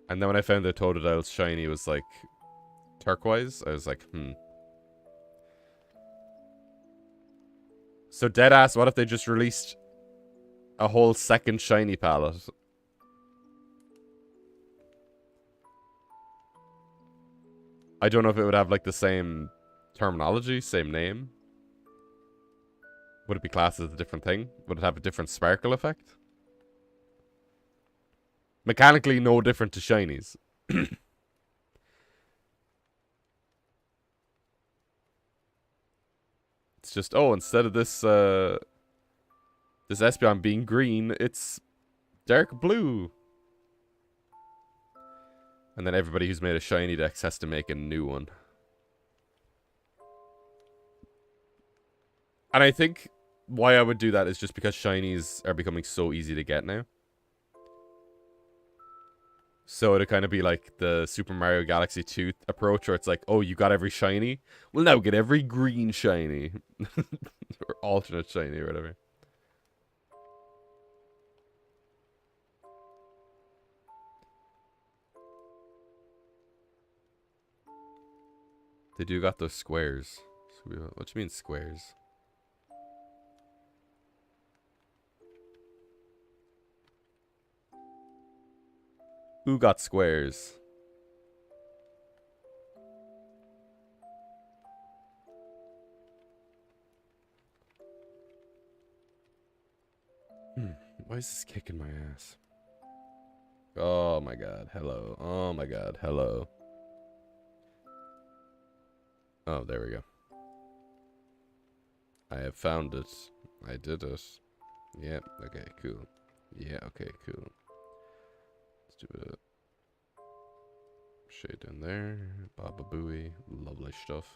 And then when I found that Totodile's shiny was like turquoise, I was like, So deadass, what if they just released a whole second shiny palette? I don't know if it would have like the same terminology, same name. Would it be classed as a different thing? Would it have a different sparkle effect? Mechanically no different to shinies. It's just, oh, instead of this this Espeon being green, it's dark blue. And then everybody who's made a shiny dex has to make a new one. And I think why I would do that is just because shinies are becoming so easy to get now. So it'd kind of be like the Super Mario Galaxy 2 approach where it's like, oh, you got every shiny? Well, now get every green shiny. Or alternate shiny or whatever. They do got those squares. So what do you mean squares? Who got squares? Why is this kicking my ass? Oh my god, hello. Oh my god, hello. Oh, there we go. I have found it. I did it. Yep, okay, cool. Yeah, okay, cool. Let's do a shade in there. Baba Booey. Lovely stuff.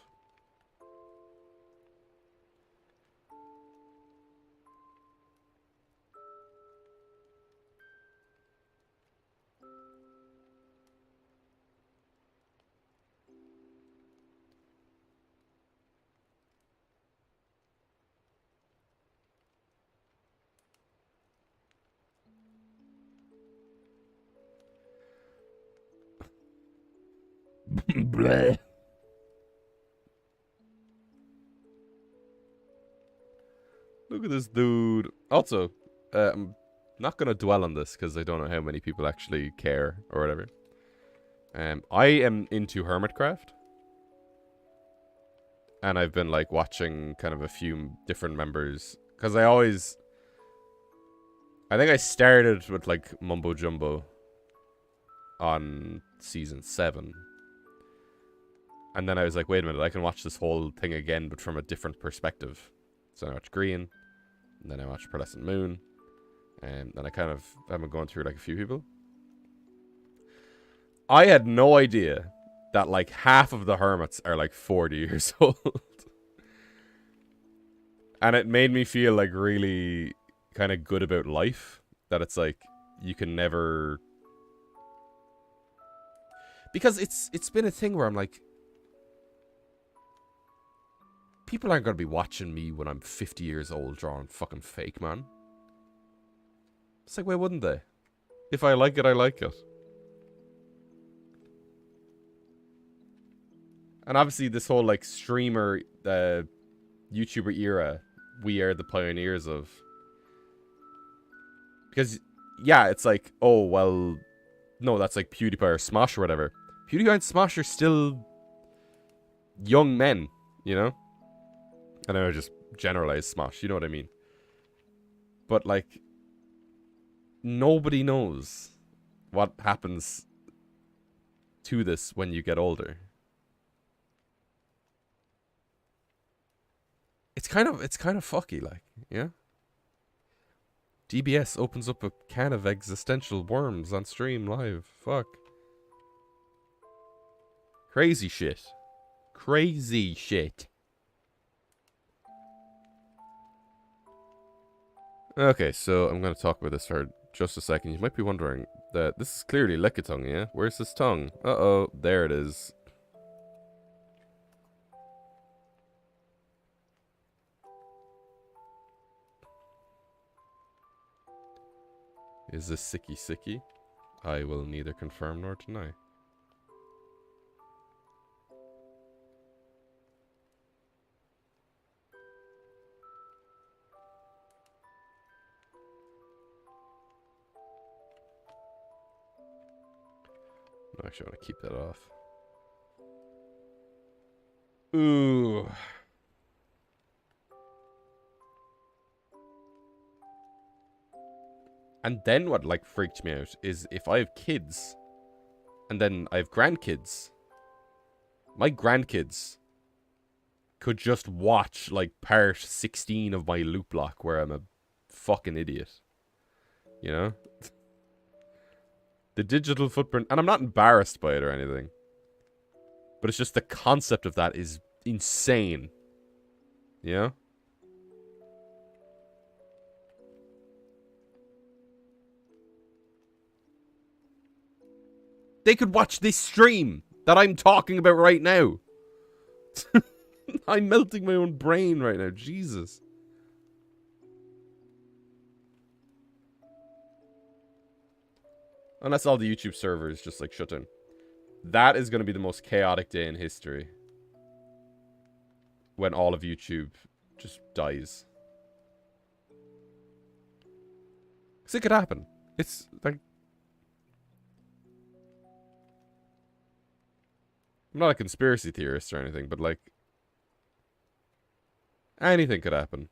Bleh. Look at this dude. Also, I'm not going to dwell on this because I don't know how many people actually care or whatever. I am into Hermitcraft. And I've been like watching kind of a few different members. Because I think I started with like Mumbo Jumbo on season 7. And then I was like, wait a minute, I can watch this whole thing again, but from a different perspective. So I watched Green, and then I watched Pearlescent Moon, and then I kind of have been going through like a few people. I had no idea that like half of the hermits are like 40 years old. And it made me feel like really kind of good about life. That it's like, you can never... Because it's been a thing where I'm like... People aren't going to be watching me when I'm 50 years old drawing fucking Fakemon. It's like, why wouldn't they? If I like it, I like it. And obviously this whole, like, streamer, YouTuber era, we are the pioneers of. Because, yeah, it's like, oh, well, no, that's like PewDiePie or Smosh or whatever. PewDiePie and Smosh are still young men, you know? I know I just generalized Smosh, you know what I mean? But, like, nobody knows what happens to this when you get older. It's kind of fucky, like, yeah? DBS opens up a can of existential worms on stream live. Fuck. Crazy shit. Crazy shit. Okay, so I'm going to talk about this for just a second. You might be wondering that this is clearly Lickitung, yeah? Where's his tongue? Uh-oh, there it is. Is this sicky sicky? I will neither confirm nor deny. No, actually, I want to keep that off. Ooh. And then what, like, freaked me out is if I have kids, and then I have grandkids, my grandkids could just watch, like, part 16 of my loop block where I'm a fucking idiot. You know? The digital footprint, and I'm not embarrassed by it or anything, but it's just the concept of that is insane. You know? They could watch this stream that I'm talking about right now. I'm melting my own brain right now. Jesus. Unless all the YouTube servers just, like, shut down. That is going to be the most chaotic day in history. When all of YouTube just dies. Because it could happen. It's, like... I'm not a conspiracy theorist or anything, but, like... anything could happen.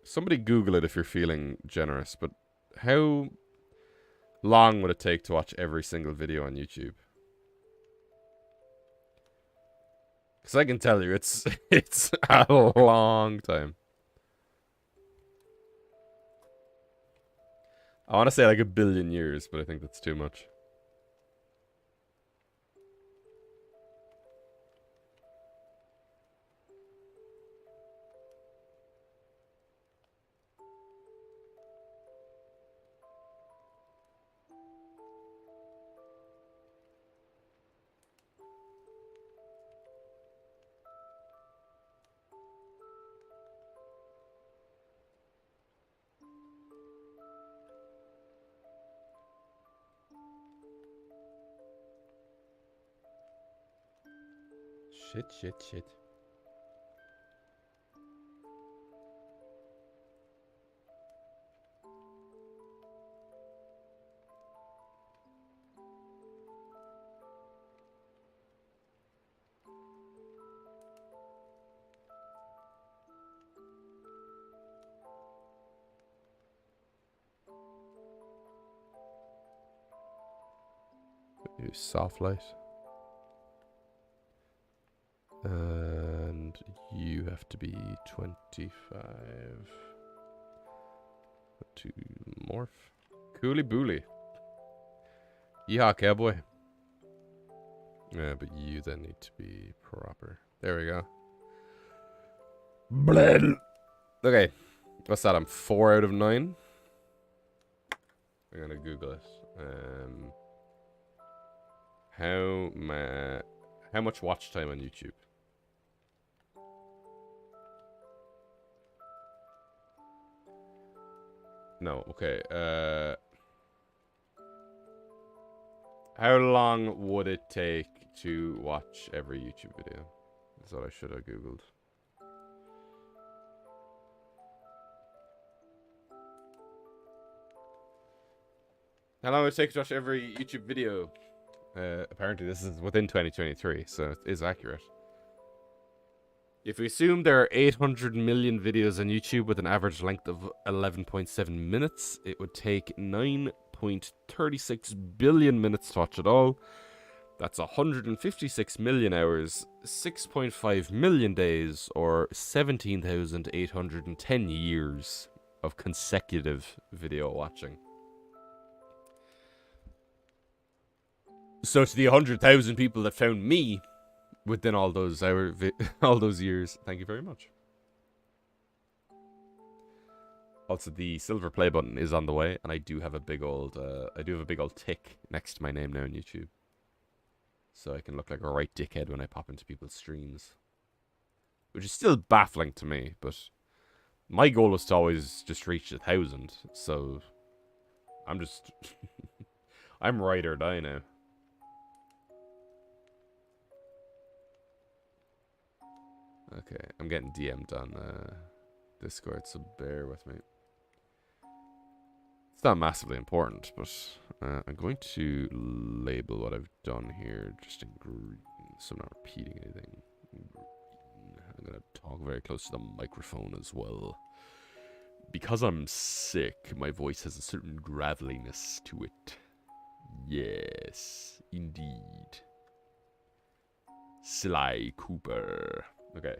Somebody Google it if you're feeling generous, but how long would it take to watch every single video on YouTube? Because I can tell you, it's a long time. I want to say like 1 billion years, but I think that's too much. Shit. Use soft light. And you have to be 25 to morph. Cooly booly. Yeehaw, cowboy. Yeah, but you then need to be proper. There we go. Bled. Okay, what's that? I'm 4 out of 9. I'm gonna Google it. How much watch time on YouTube? No, okay. How long would it take to watch every YouTube video? That's what I should have Googled. How long would it take to watch every YouTube video? Apparently this is within 2023, so it is accurate. If we assume there are 800 million videos on YouTube with an average length of 11.7 minutes, it would take 9.36 billion minutes to watch it all. That's 156 million hours, 6.5 million days, or 17,810 years of consecutive video watching. So to the 100,000 people that found me within all those all those years, thank you very much. Also, the silver play button is on the way, and I do have a big old tick next to my name now on YouTube, so I can look like a right dickhead when I pop into people's streams, which is still baffling to me. But my goal was to always just reach 1,000, so I'm just I'm ride or die now. Okay, I'm getting DM'd on Discord, so bear with me. It's not massively important, but I'm going to label what I've done here just in green, so I'm not repeating anything. I'm going to talk very close to the microphone as well. Because I'm sick, my voice has a certain graveliness to it. Yes, indeed. Sly Cooper. Okay.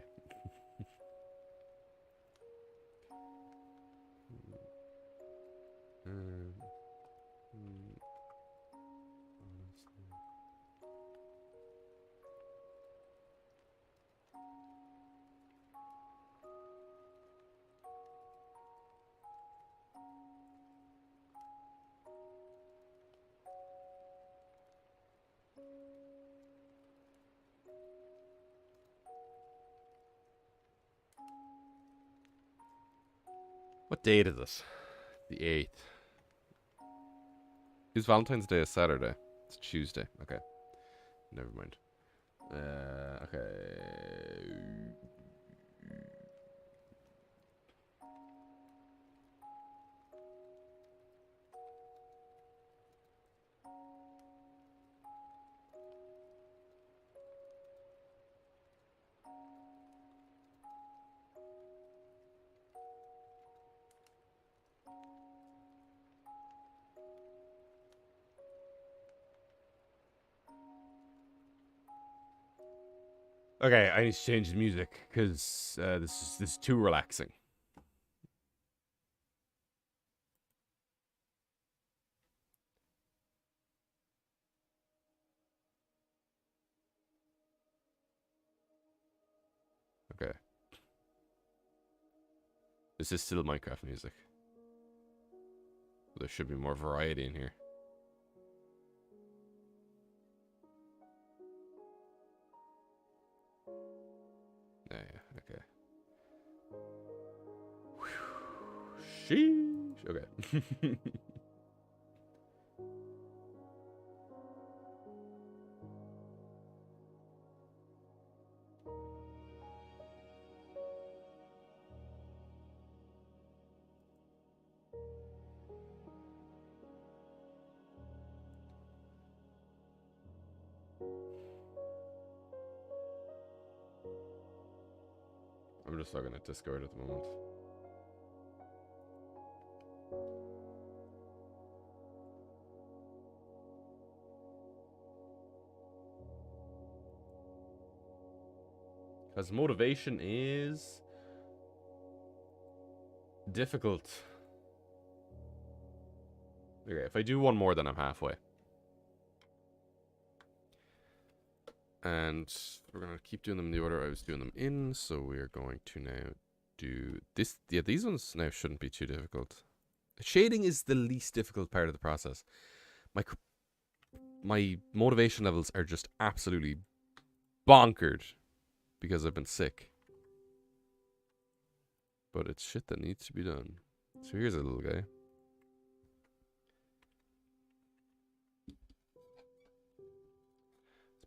What date is it? The 8th. Is Valentine's Day a Saturday? It's Tuesday. Okay. Never mind. Okay. Okay, I need to change the music because this is too relaxing. Okay. This is still Minecraft music. There should be more variety in here. Yeah, okay. Sheesh. Okay. I'm just looking at Discord at the moment. Because motivation is difficult. Okay, if I do one more, then I'm halfway. And we're going to keep doing them in the order I was doing them in. So we are going to now do this. Yeah, these ones now shouldn't be too difficult. Shading is the least difficult part of the process. My motivation levels are just absolutely bonkered because I've been sick. But it's shit that needs to be done. So here's a little guy. Is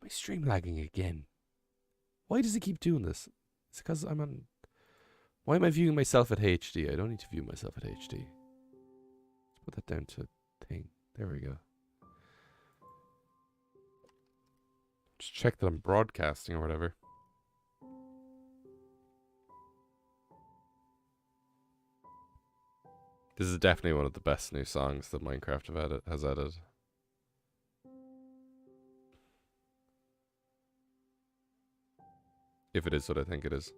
my stream lagging again? Why does it keep doing this? It's because I'm on... Why am I viewing myself at HD? I don't need to view myself at HD. Let's put that down to thing. There we go. Just check that I'm broadcasting or whatever. This is definitely one of the best new songs that Minecraft has added. If it is what I think it is.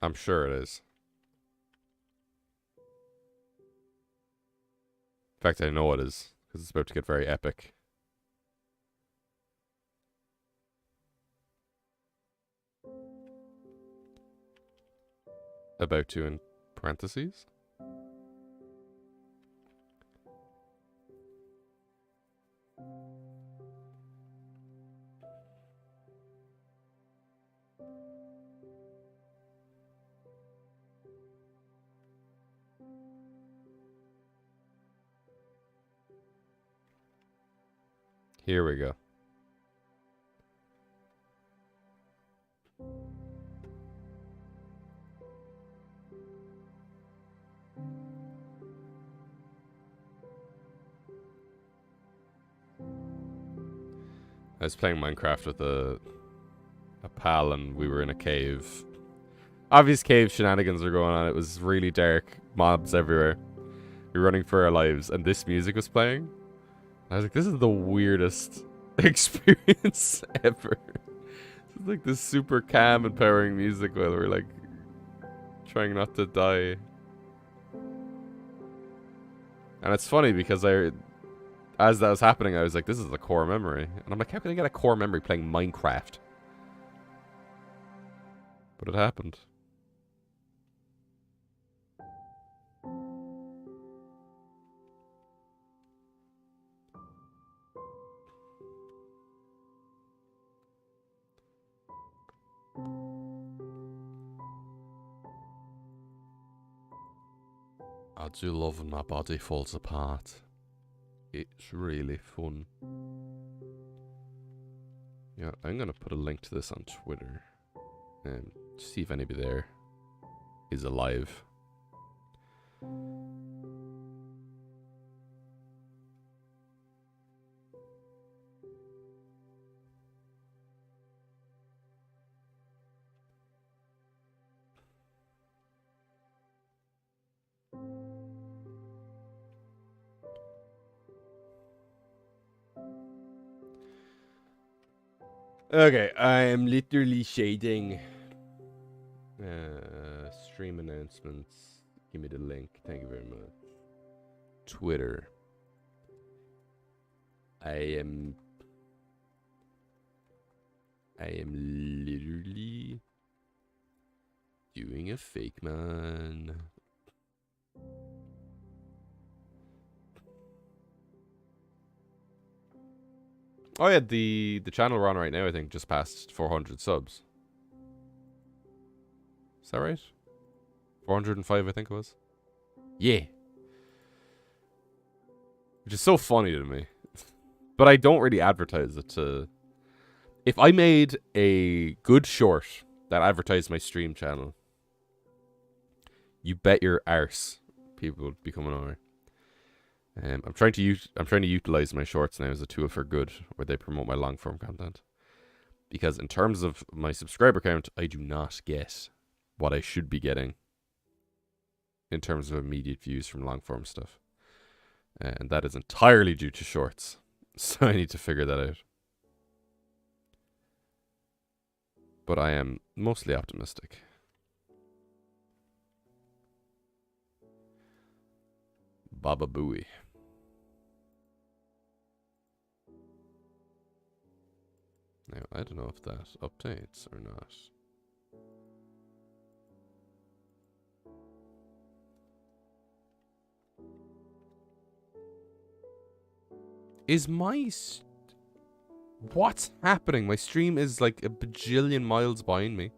I'm sure it is. In fact, I know it is, because it's about to get very epic. About to in parentheses. Here we go. I was playing Minecraft with a pal and we were in a cave. Obvious cave shenanigans are going on. It was really dark. Mobs everywhere. We were running for our lives and this music was playing. I was like, this is the weirdest experience ever. It's like this super calm, empowering music while we're like trying not to die. And it's funny because as that was happening, I was like, this is a core memory. And I'm like, how can I get a core memory playing Minecraft? But it happened. I do love when my body falls apart. It's really fun. Yeah, I'm gonna put a link to this on Twitter and see if anybody there is alive. Okay, I am literally shading. Stream announcements. Give me the link. Thank you very much. Twitter. I am literally doing a Fakemon. Oh yeah, the channel we're on right now, I think, just passed 400 subs. Is that right? 405, I think it was. Yeah. Which is so funny to me. But I don't really advertise it to... If I made a good short that advertised my stream channel, you bet your arse people would be coming over. I'm trying to utilize my shorts now as a tool for good, where they promote my long form content. Because in terms of my subscriber count, I do not get what I should be getting in terms of immediate views from long form stuff, and that is entirely due to shorts. So I need to figure that out. But I am mostly optimistic. Baba Booey. Now, I don't know if that updates or not. Is my... What's happening? My stream is like a bajillion miles behind me.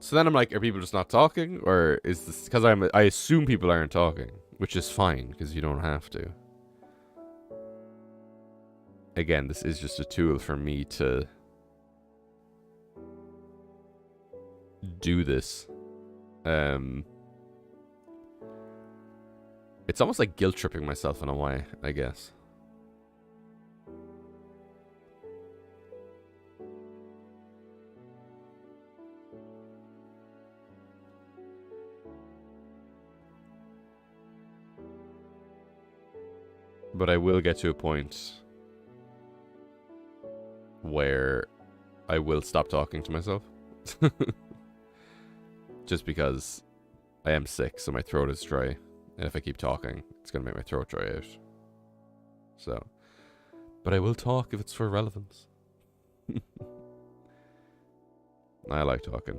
So then I'm like, are people just not talking? Or is this... Because I assume people aren't talking. Which is fine, because you don't have to. Again, this is just a tool for me to... do this. It's almost like guilt tripping myself in a way, I guess. But I will get to a point where I will stop talking to myself. Just because I am sick, so my throat is dry. And if I keep talking, it's going to make my throat dry out. So. But I will talk if it's for relevance. I like talking.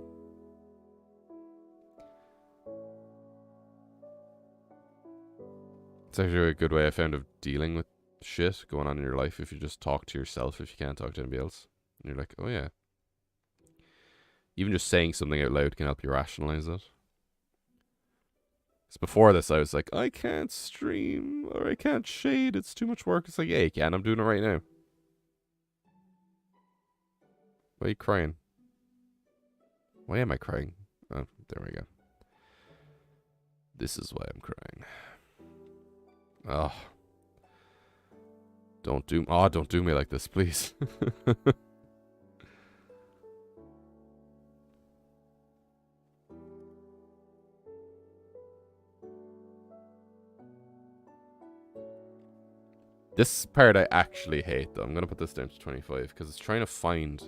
It's actually a good way I found of dealing with shit going on in your life if you just talk to yourself, if you can't talk to anybody else. And you're like, oh yeah. Even just saying something out loud can help you rationalize it. Because before this, I was like, I can't stream, or I can't shade, it's too much work. It's like, yeah, you can, I'm doing it right now. Why are you crying? Why am I crying? Oh, there we go. This is why I'm crying. Oh. Don't do me like this, please. This part I actually hate, though. I'm going to put this down to 25, because it's trying to find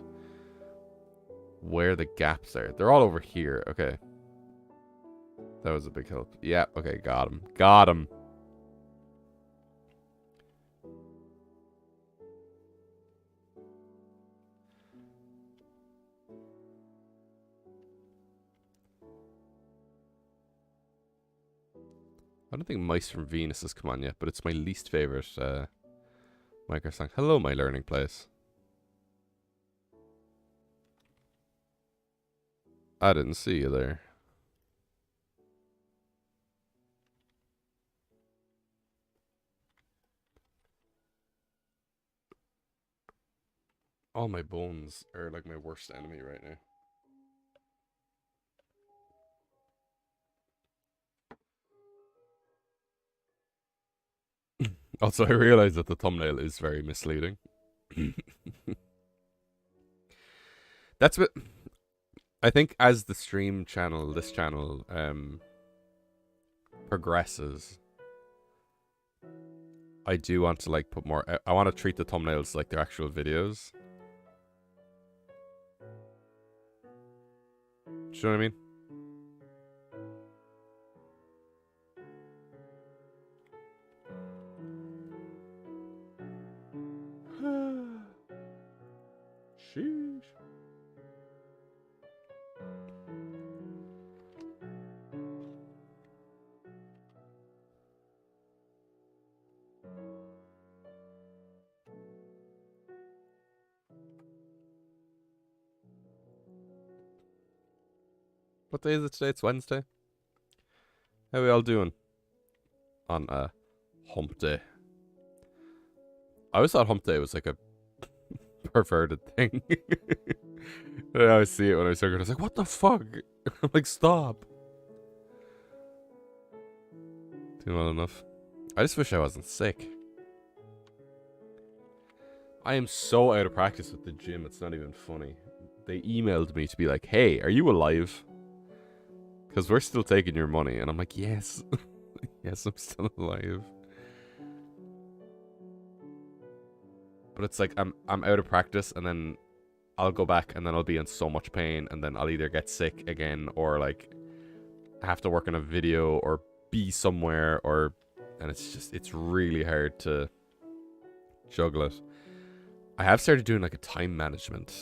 where the gaps are. They're all over here. Okay. That was a big help. Yeah, okay, got him. Got him. I don't think Mice from Venus has come on yet, but it's my least favorite Minecraft song. Hello, my learning place. I didn't see you there. All my bones are like my worst enemy right now. Also, I realize that the thumbnail is very misleading. That's what... I think as the stream channel, this channel, progresses, I do want to, like, put more... I want to treat the thumbnails like they're actual videos. Do you know what I mean? Sheesh. What day is it today? It's Wednesday. How are we all doing? On hump day. I always thought hump day was like a perverted thing. I always see it when I was younger. I was like, what the fuck? I'm like, stop. Doing well enough. I just wish I wasn't sick. I am so out of practice with the gym, it's not even funny. They emailed me to be like, hey, are you alive? Because we're still taking your money. And I'm like, yes. Yes, I'm still alive. But it's like, I'm out of practice, and then I'll go back, and then I'll be in so much pain, and then I'll either get sick again, or like, have to work on a video or be somewhere, or and it's really hard to juggle it. I have started doing like a time management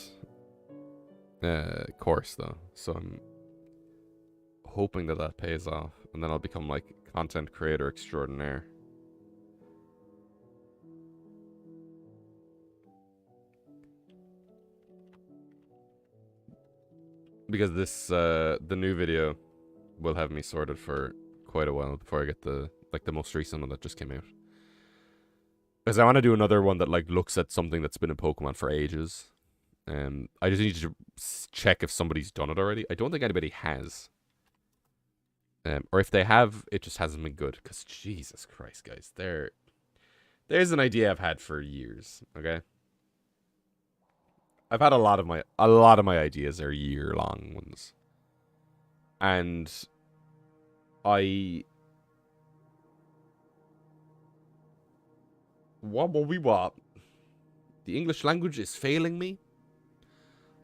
course though, so I'm hoping that pays off, and then I'll become like content creator extraordinaire. Because this the new video will have me sorted for quite a while before I get the most recent one that just came out. Because I want to do another one that like looks at something that's been in Pokemon for ages. I just need to check if somebody's done it already. I don't think anybody has. Or if they have, it just hasn't been good. Because Jesus Christ, guys, there's an idea I've had for years. Okay, I've had a lot of my ideas are year-long ones, and what? The English language is failing me.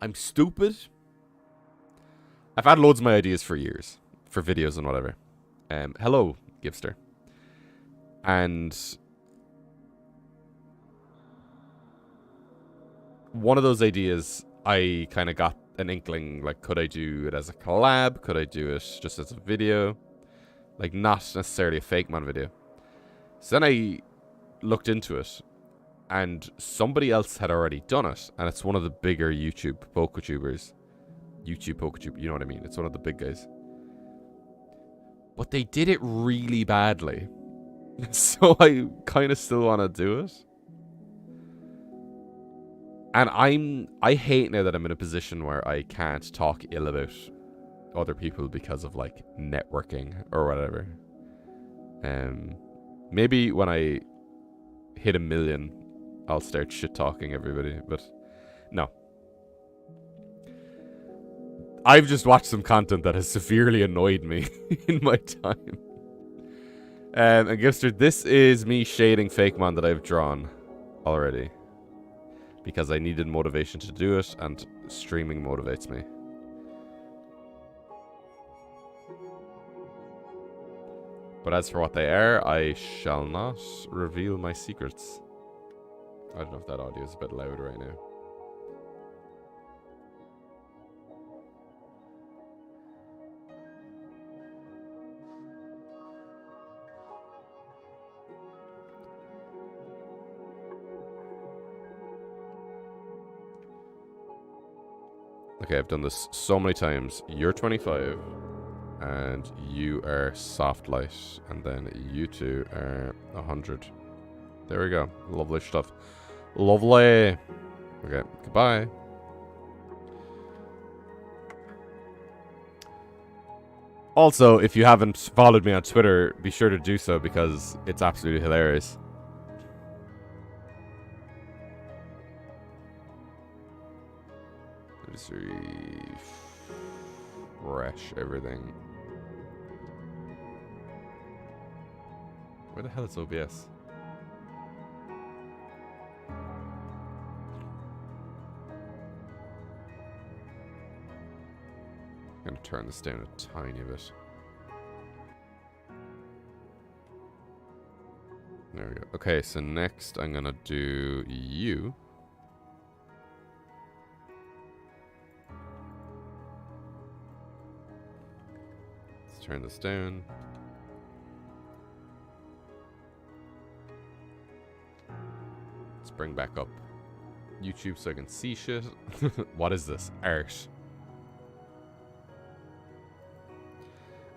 I'm stupid. I've had loads of my ideas for years, for videos and whatever. Hello, Gipster. And one of those ideas, I kind of got an inkling, like, could I do it as a collab? Could I do it just as a video? Like, not necessarily a Fakemon video. So then I looked into it, and somebody else had already done it, and it's one of the bigger YouTube Poketubers. You know what I mean? It's one of the big guys. But they did it really badly. So I kind of still want to do it. And I hate now that I'm in a position where I can't talk ill about other people because of, like, networking or whatever. Maybe when I hit 1 million, I'll start shit-talking everybody, but no. I've just watched some content that has severely annoyed me in my time. And Gipster, this is me shading Fakemon that I've drawn already. Because I needed motivation to do it, and streaming motivates me. But as for what they are, I shall not reveal my secrets. I don't know if that audio is a bit loud right now. Okay, I've done this so many times. You're 25, and you are soft light, and then you two are 100. There we go. Lovely stuff. Lovely. Okay, goodbye. Also, if you haven't followed me on Twitter, be sure to do so because it's absolutely hilarious. Just refresh everything. Where the hell is OBS? I'm gonna turn this down a tiny bit. There we go. Okay, so next I'm gonna do you. Let's turn this down. Let's bring back up YouTube so I can see shit. What is this? Art.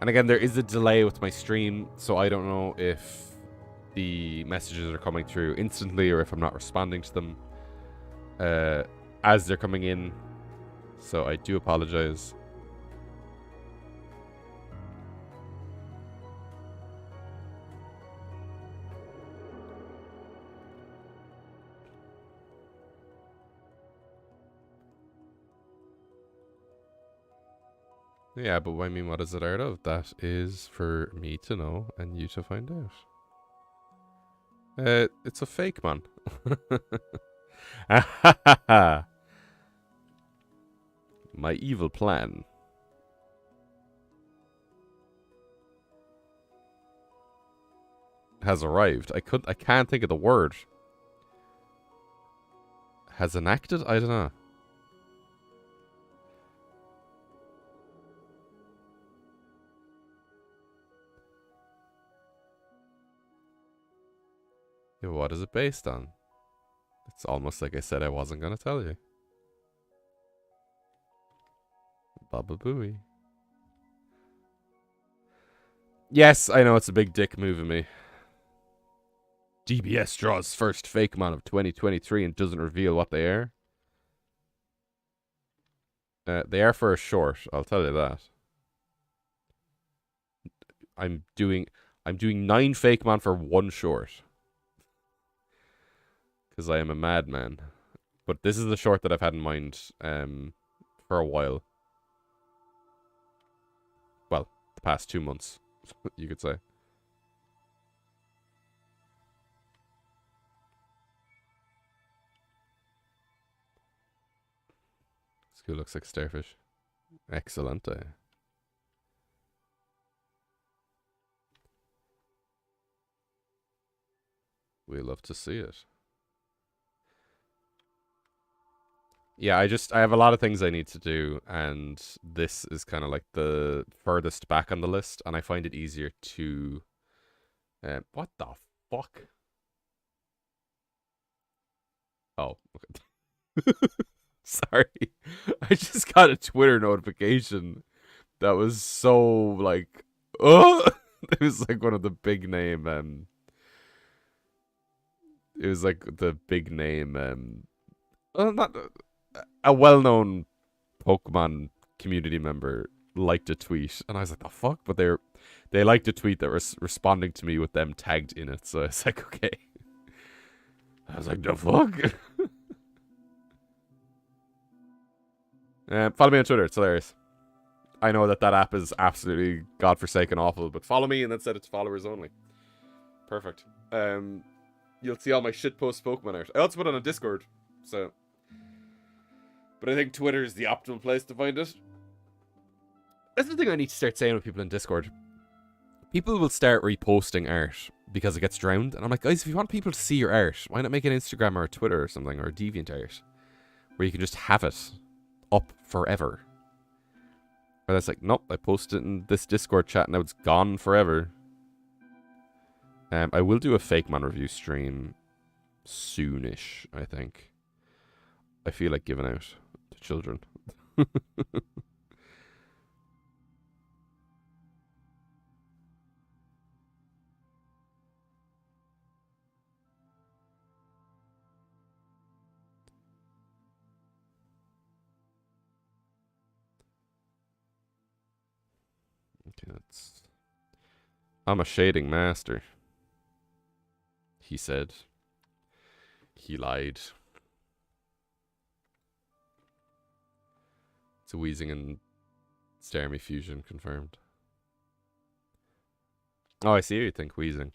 And again, there is a delay with my stream, so I don't know if the messages are coming through instantly or if I'm not responding to them as they're coming in. So I do apologize. Yeah, but I mean, what is it art of? That is for me to know and you to find out. It's a Fakemon. My evil plan. has arrived. I can't think of the word. Has enacted? I don't know. Yeah, what is it based on? It's almost like I said I wasn't going to tell you. Baba Booey. Yes, I know it's a big dick move of me. DBS draws first Fakemon of 2023 and doesn't reveal what they are. They are for a short, I'll tell you that. I'm doing 9 Fakemon for one short. Because I am a madman. But this is the short that I've had in mind for a while. Well, the past 2 months, you could say. School looks like starfish. Excellent. We love to see it. Yeah, I have a lot of things I need to do, and this is kind of like the furthest back on the list, and I find it easier to... what the fuck? Oh, okay. Sorry. I just got a Twitter notification that was so, like... Oh! It was like one of the big name... it was like the big name... not... a well-known Pokemon community member liked a tweet, and I was like, the fuck? But they liked a tweet that was responding to me with them tagged in it, so I was like, okay. I was like, the fuck? Follow me on Twitter, it's hilarious. I know that app is absolutely godforsaken awful, but follow me and then set it to followers only. Perfect. You'll see all my shitpost Pokemon art. I also put it on Discord, so... But I think Twitter is the optimal place to find it. That's the thing I need to start saying with people in Discord. People will start reposting art because it gets drowned. And I'm like, guys, if you want people to see your art, why not make an Instagram or a Twitter or something, or a DeviantArt, where you can just have it up forever. But that's like, nope, I posted it in this Discord chat and now it's gone forever. I will do a Fakemon review stream soonish, I think. I feel like giving out to children. Okay, that's... I'm a shading master. He said. He lied. It's a wheezing and Starmie fusion confirmed. Oh, I see you think wheezing.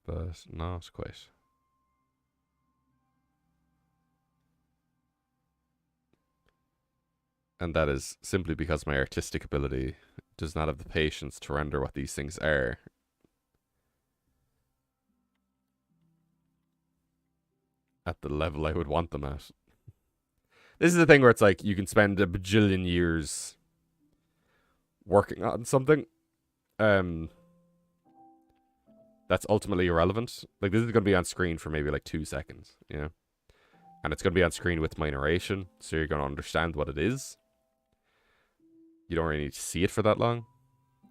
But not quite. And that is simply because my artistic ability does not have the patience to render what these things are. At the level I would want them at. This is the thing where it's like, you can spend a bajillion years working on something. That's ultimately irrelevant. Like, this is going to be on screen for maybe like 2 seconds, you know? And it's going to be on screen with my narration, so you're going to understand what it is. You don't really need to see it for that long.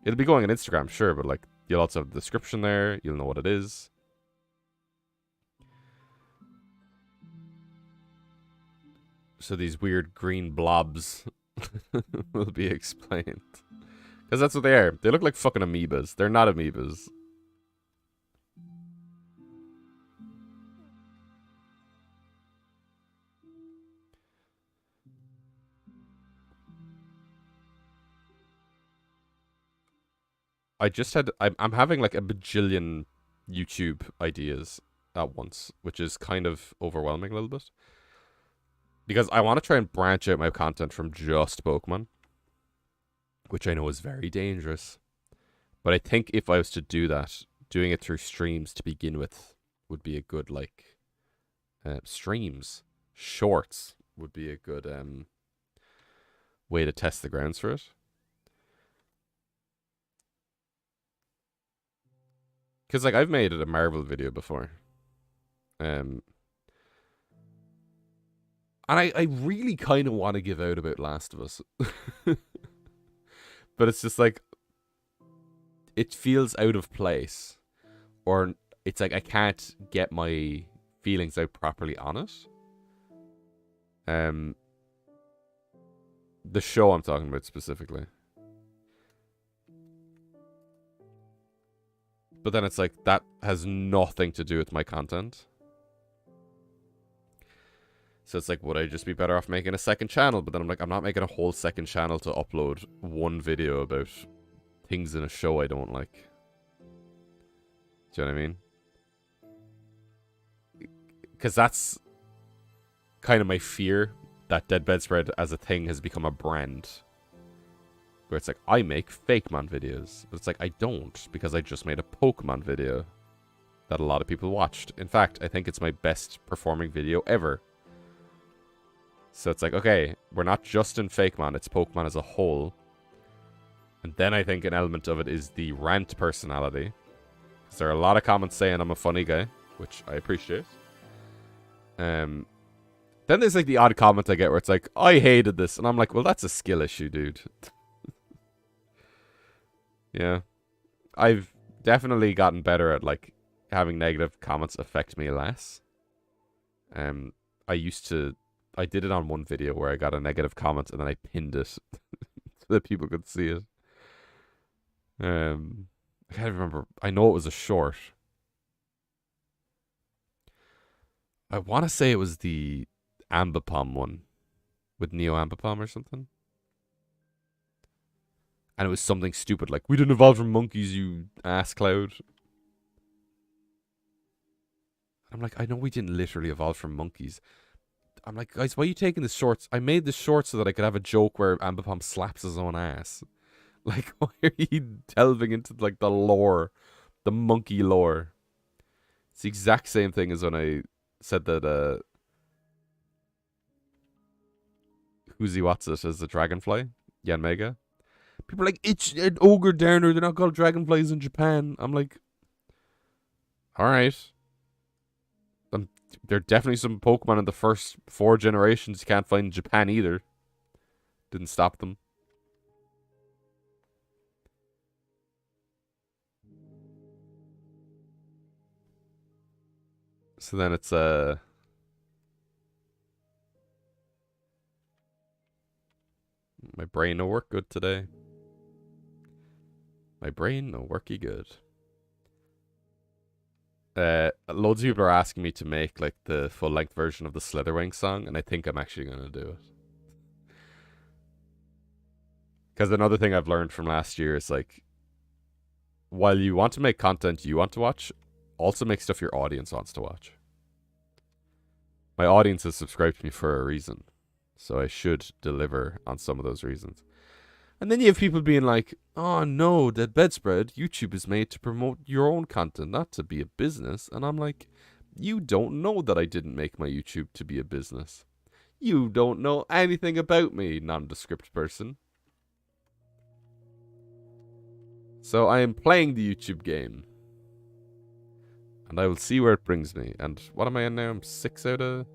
It'll be going on Instagram, sure, but like, you'll also have the description there, you'll know what it is. So these weird green blobs will be explained. Because that's what they are. They look like fucking amoebas. They're not amoebas. I'm having like a bajillion YouTube ideas at once, which is kind of overwhelming a little bit. Because I want to try and branch out my content from just Pokemon, which I know is very dangerous. But I think if I was to do that, doing it through streams to begin with would be a good, like, streams, shorts would be a good way to test the grounds for it. Because, like, I've made a Marvel video before. And I really kind of want to give out about Last of Us. But it's just like, it feels out of place. Or it's like I can't get my feelings out properly on it. The show I'm talking about specifically. But then it's like, that has nothing to do with my content. So it's like, would I just be better off making a second channel? But then I'm like, I'm not making a whole second channel to upload one video about things in a show I don't like. Do you know what I mean? Because that's kind of my fear, that Dead Bedspread as a thing has become a brand. Where it's like, I make Fakemon videos. But it's like, I don't, because I just made a Pokemon video that a lot of people watched. In fact, I think it's my best performing video ever. So it's like, okay, we're not just in Fakemon, it's Pokemon as a whole. And then I think an element of it is the rant personality. Because there are a lot of comments saying I'm a funny guy, which I appreciate. Then there's like the odd comment I get where it's like, I hated this. And I'm like, well, that's a skill issue, dude. Yeah. I've definitely gotten better at like having negative comments affect me less. I did it on one video where I got a negative comment and then I pinned it so that people could see it. I can't remember. I know it was a short. I want to say it was the Ambipom one with Neo Ambipom or something. And it was something stupid like, we didn't evolve from monkeys, you ass cloud. I'm like, I know we didn't literally evolve from monkeys. I'm like, guys, why are you taking the shorts? I made this short so that I could have a joke where Ambipom slaps his own ass. Like, why are you delving into like the lore, the monkey lore? It's the exact same thing as when I said that Who's what's it as a dragonfly, Yanmega. People are like, it's an ogre downer. They're not called dragonflies in Japan. I'm like, all right. There are definitely some Pokemon in the first 4 generations you can't find in Japan either. Didn't stop them. So then it's my brain no work good today. My brain no worky good. Loads of people are asking me to make like the full-length version of the Slitherwing song, and I think I'm actually gonna do it. Because another thing I've learned from last year is like, while you want to make content you want to watch, also make stuff your audience wants to watch. My audience has subscribed to me for a reason, so I should deliver on some of those reasons. And then you have people being like, oh no, Dead Bedspread, YouTube is made to promote your own content, not to be a business. And I'm like, you don't know that I didn't make my YouTube to be a business. You don't know anything about me, nondescript person. So I am playing the YouTube game. And I will see where it brings me. And what am I in now? I'm 6 out of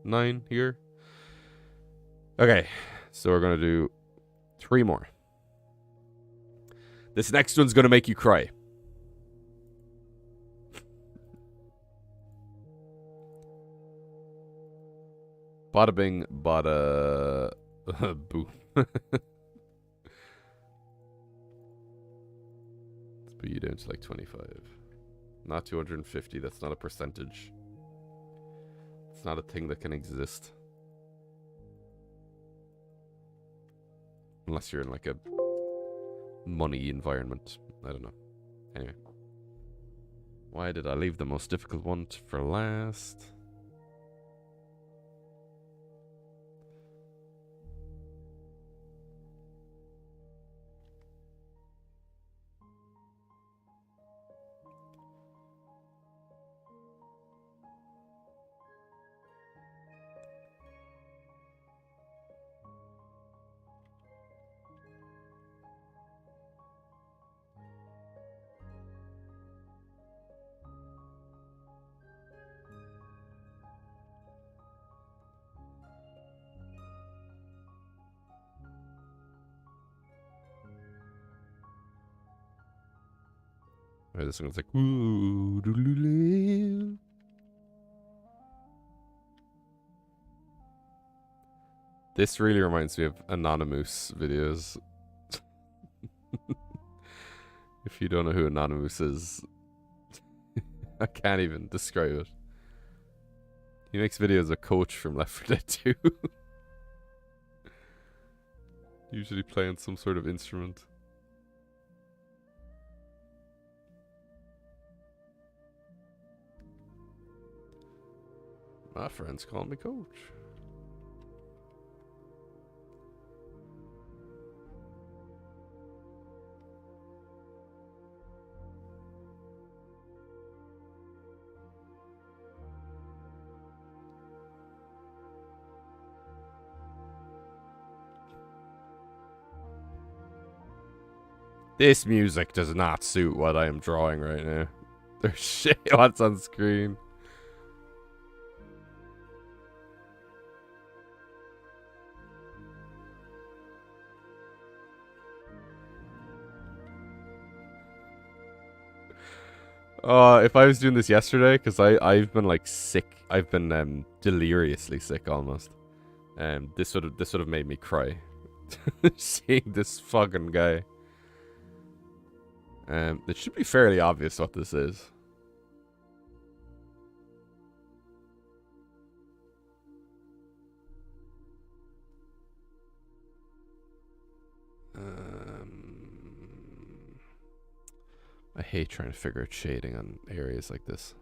9 here. Okay, so we're going to do 3 more. This next one's going to make you cry. Bada bing, bada boo. Let's put you down to like 25. Not 250, that's not a percentage. It's not a thing that can exist. Unless you're in like a money environment. I don't know. Anyway. Why did I leave the most difficult one for last? Right, this one's like, ooh, doo-doo-doo. This really reminds me of Anonymous videos. If you don't know who Anonymous is, I can't even describe it. He makes videos of Coach from Left 4 Dead 2. Usually playing some sort of instrument. My friends call me Coach. This music does not suit what I am drawing right now. There's shit what's on screen. If I was doing this yesterday, because I've been like sick. I've been deliriously sick almost. This would have made me cry. Seeing this fucking guy. It should be fairly obvious what this is. I hate trying to figure out shading on areas like this.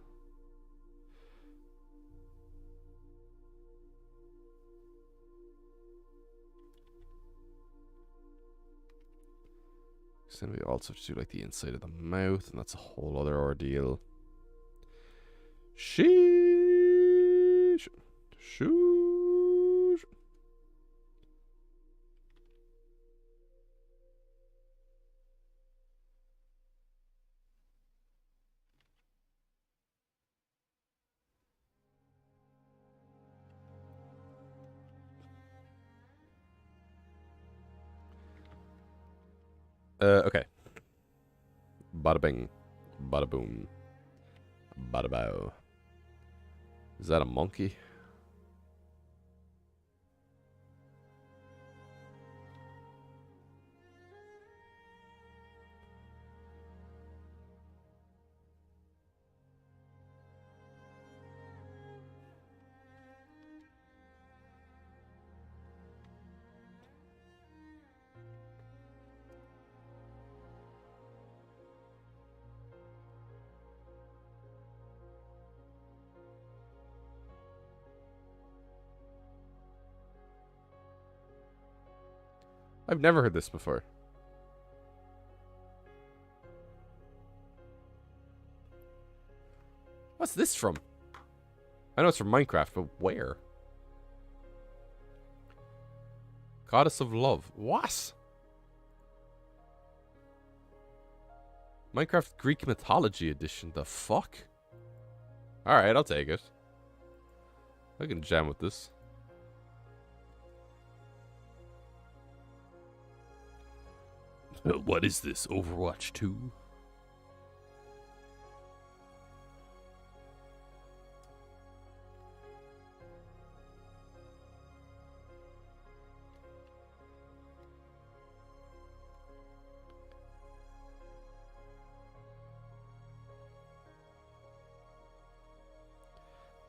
So then we also have to do like the inside of the mouth, and that's a whole other ordeal. Sheesh. Shoosh. Okay. Bada bing. Bada boom. Bada bow. Is that a monkey? I've never heard this before. What's this from? I know it's from Minecraft, but where? Goddess of Love. What? Minecraft Greek Mythology Edition. The fuck? Alright, I'll take it. I can jam with this. What is this? Overwatch 2?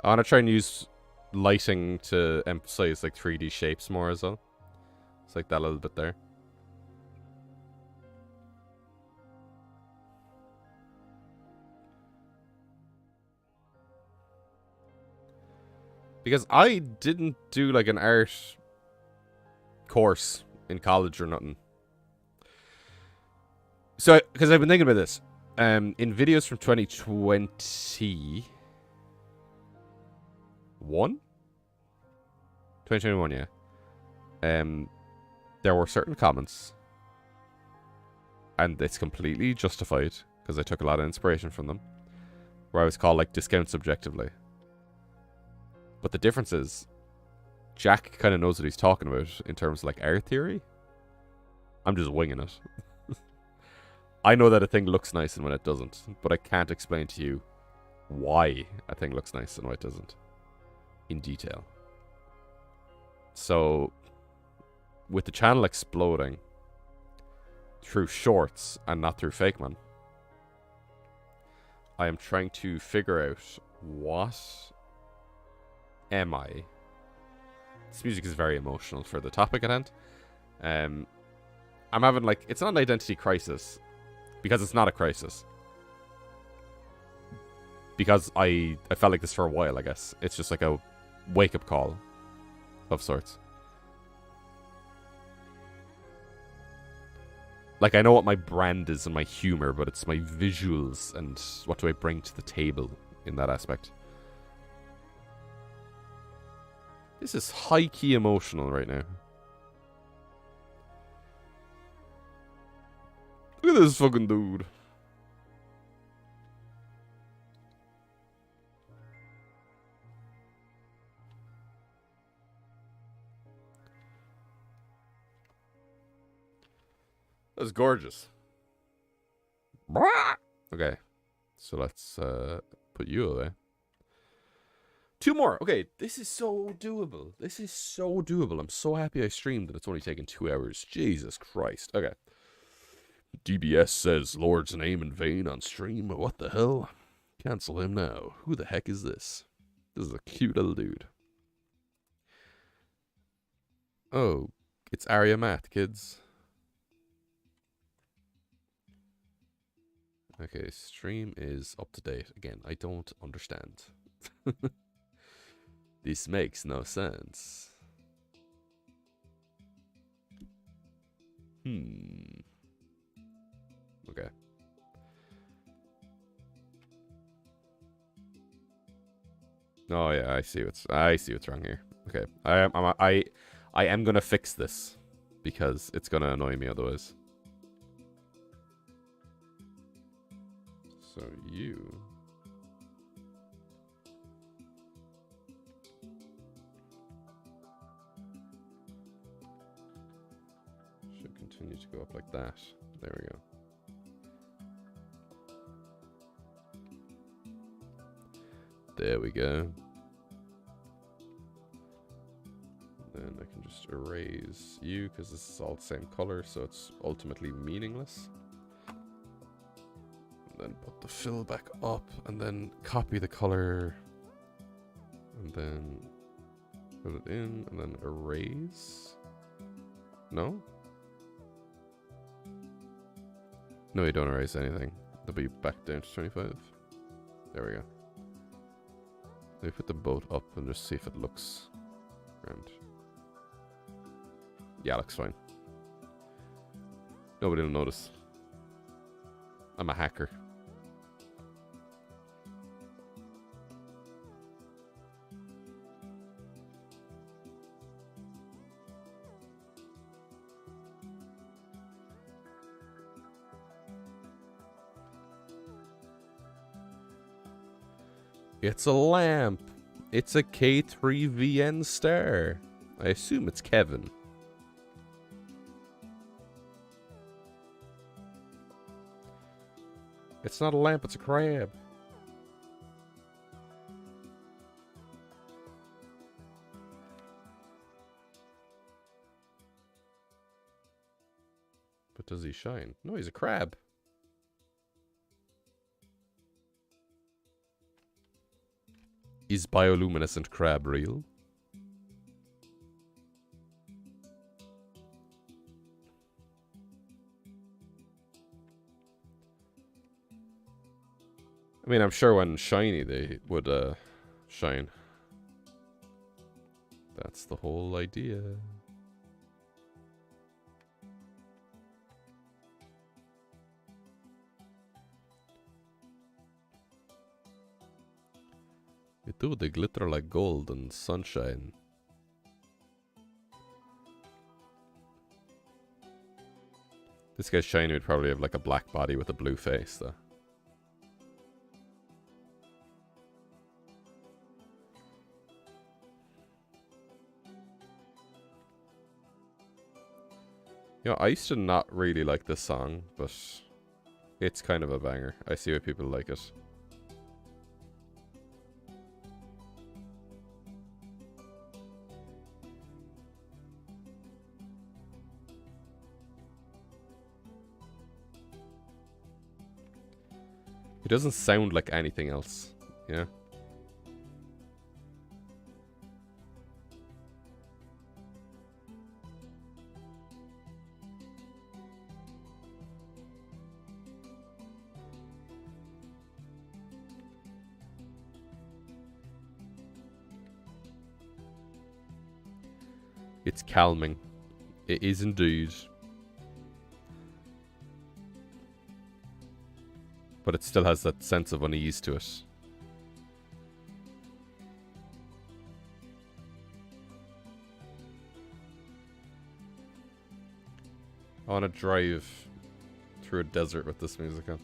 I want to try and use lighting to emphasize like 3D shapes more as well. It's like that a little bit there. Because I didn't do like an art course in college or nothing. So, because I've been thinking about this. In videos from 2021? 2021, yeah. There were certain comments. And it's completely justified, because I took a lot of inspiration from them. Where I was called, like, discount subjectively. But the difference is, Jack kind of knows what he's talking about in terms of like art theory. I'm just winging it. I know that a thing looks nice and when it doesn't, but I can't explain to you why a thing looks nice and why it doesn't in detail. So, with the channel exploding through shorts and not through Fakemon, I am trying to figure out what am I. This music is very emotional for the topic at hand. I'm having like, it's not an identity crisis because it's not a crisis. Because I felt like this for a while, I guess. It's just like a wake-up call of sorts. Like, I know what my brand is and my humor, but it's my visuals and what do I bring to the table in that aspect. This is high-key emotional right now. Look at this fucking dude. That's gorgeous. Okay. So let's put you away. 2 more. Okay, this is so doable. This is so doable. I'm so happy I streamed that it's only taken 2 hours. Jesus Christ. Okay. DBS says Lord's name in vain on stream. What the hell? Cancel him now. Who the heck is this? This is a cute little dude. Oh, it's Arya Math, kids. Okay, stream is up to date. Again, I don't understand. This makes no sense. Okay. Oh yeah, I see what's wrong here. Okay, I am gonna fix this because it's gonna annoy me otherwise. So you should continue to go up like that. There we go. There we go. Then I can just erase you because this is all the same color, so it's ultimately meaningless. Then put the fill back up and then copy the color and then put it in and then erase. No? No, you don't erase anything. They'll be back down to 25. There we go. Let me put them both up and just see if it looks grand. Yeah, looks fine. Nobody will notice. I'm a hacker. It's a lamp. It's a K3VN star. I assume it's Kevin. It's not a lamp, it's a crab. But does he shine? No, he's a crab. Is bioluminescent crab real? I mean, I'm sure when shiny they would shine. That's the whole idea. They glitter like gold and sunshine. This guy's shiny would probably have like a black body with a blue face, though. You know, I used to not really like this song, but It's kind of a banger. I see why people like it. It doesn't sound like anything else. Yeah. It's calming. It is indeed. But it still has that sense of unease to it. I want to drive through a desert with this music on.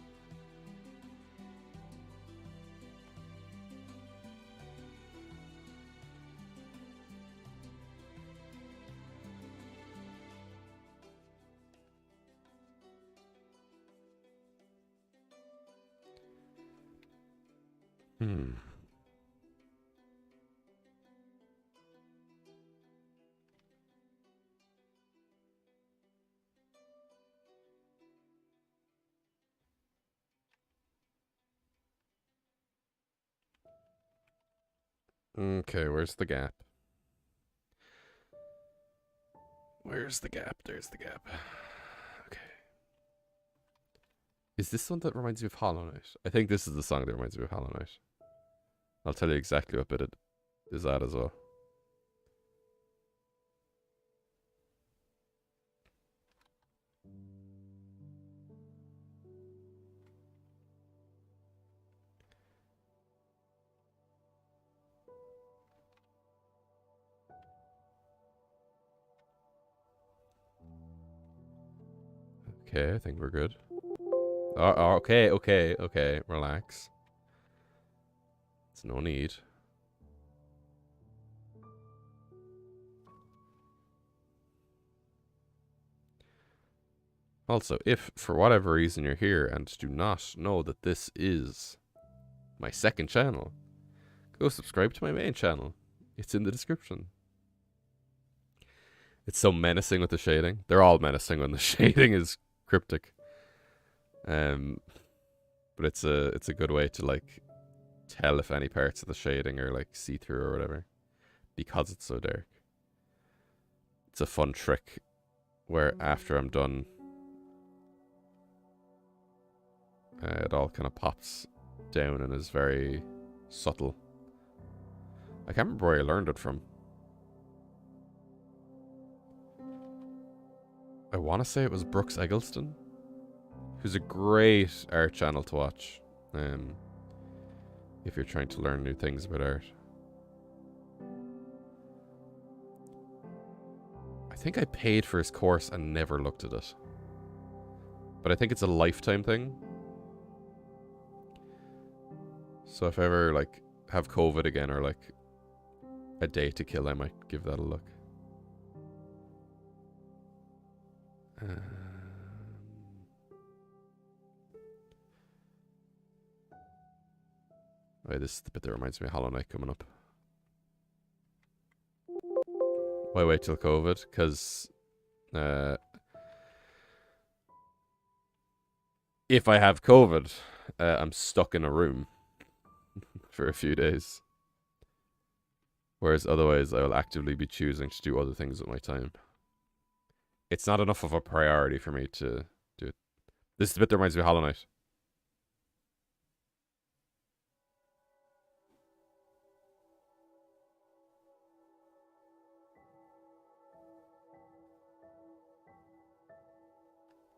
Hmm. Okay, where's the gap? Where's the gap? There's the gap. Okay. Is this one that reminds me of Hollow Knight? I think this is the song that reminds me of Hollow Knight. I'll tell you exactly what bit it is at as well. Okay, I think we're good. Okay. Relax. It's no need. Also, if for whatever reason you're here and do not know that this is my second channel, go subscribe to my main channel. It's in the description. It's so menacing with the shading. They're all menacing when the shading is cryptic. But it's a good way to like tell if any parts of the shading are like see through or whatever, because it's so dark. It's a fun trick where after I'm done, it all kind of pops down and is very subtle. I can't remember where I learned it from. I want to say it was Brooks Eggleston, who's a great art channel to watch if you're trying to learn new things about art. I think I paid for his course and never looked at it. But I think it's a lifetime thing. So if I ever like have COVID again or like a day to kill, I might give that a look. Wait, this is the bit that reminds me of Hollow Knight coming up. Why wait till COVID? Because if I have COVID, I'm stuck in a room for a few days. Whereas otherwise, I will actively be choosing to do other things with my time. It's not enough of a priority for me to do it. This is the bit that reminds me of Hollow Knight.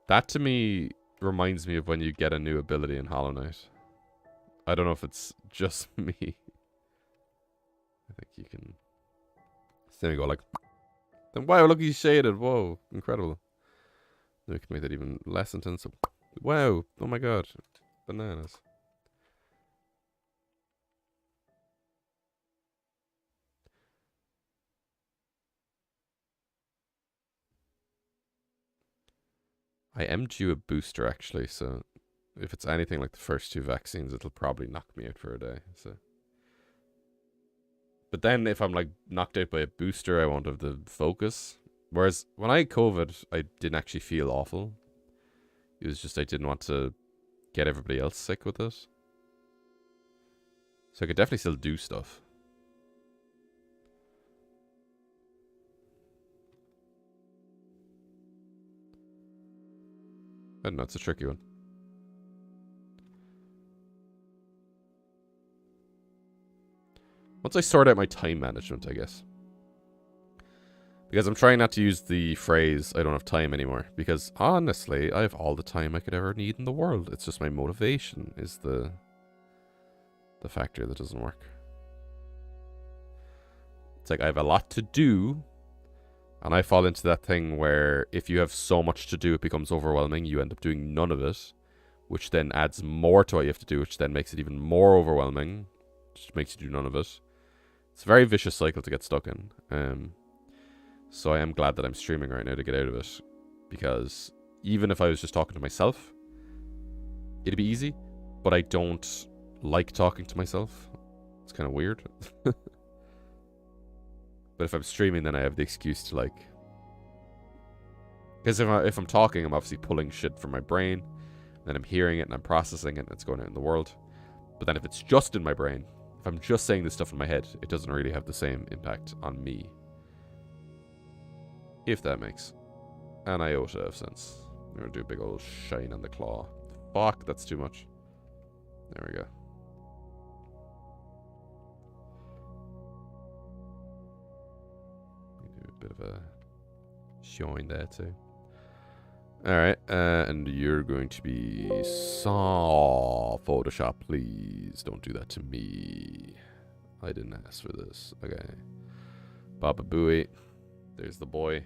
That to me reminds me of when you get a new ability in Hollow Knight. I don't know if it's just me. I think you can. Then we go like. Then wow, look, he's shaded. Whoa, incredible. We can make that even less intense. Wow, oh my god, bananas. I am due a booster actually, so If it's anything like the first 2 vaccines, it'll probably knock me out for a day. So, but then if I'm like knocked out by a booster, I won't have the focus. Whereas when I had COVID, I didn't actually feel awful. It was just I didn't want to get everybody else sick with it. So I could definitely still do stuff. I don't know, it's a tricky one. Once I sort out my time management, I guess. Because I'm trying not to use the phrase, I don't have time anymore. Because honestly, I have all the time I could ever need in the world. It's just my motivation is the factor that doesn't work. It's like I have a lot to do, and I fall into that thing where if you have so much to do, it becomes overwhelming. You end up doing none of it, which then adds more to what you have to do, which then makes it even more overwhelming, which makes you do none of it. It's a very vicious cycle to get stuck in. So I am glad that I'm streaming right now to get out of it, because even if I was just talking to myself, it'd be easy, but I don't like talking to myself. It's kind of weird. But if I'm streaming, then I have the excuse to, like... Because if I'm talking, I'm obviously pulling shit from my brain, then I'm hearing it and I'm processing it and it's going out in the world. But then if it's just in my brain, if I'm just saying this stuff in my head, it doesn't really have the same impact on me. If that makes an iota of sense. I'm going to do a big old shine on the claw. Fuck, that's too much. There we go. Do a bit of a shine there too. Alright, and you're going to be saw Photoshop, please. Don't do that to me. I didn't ask for this. Okay. Baba Booey. There's the boy.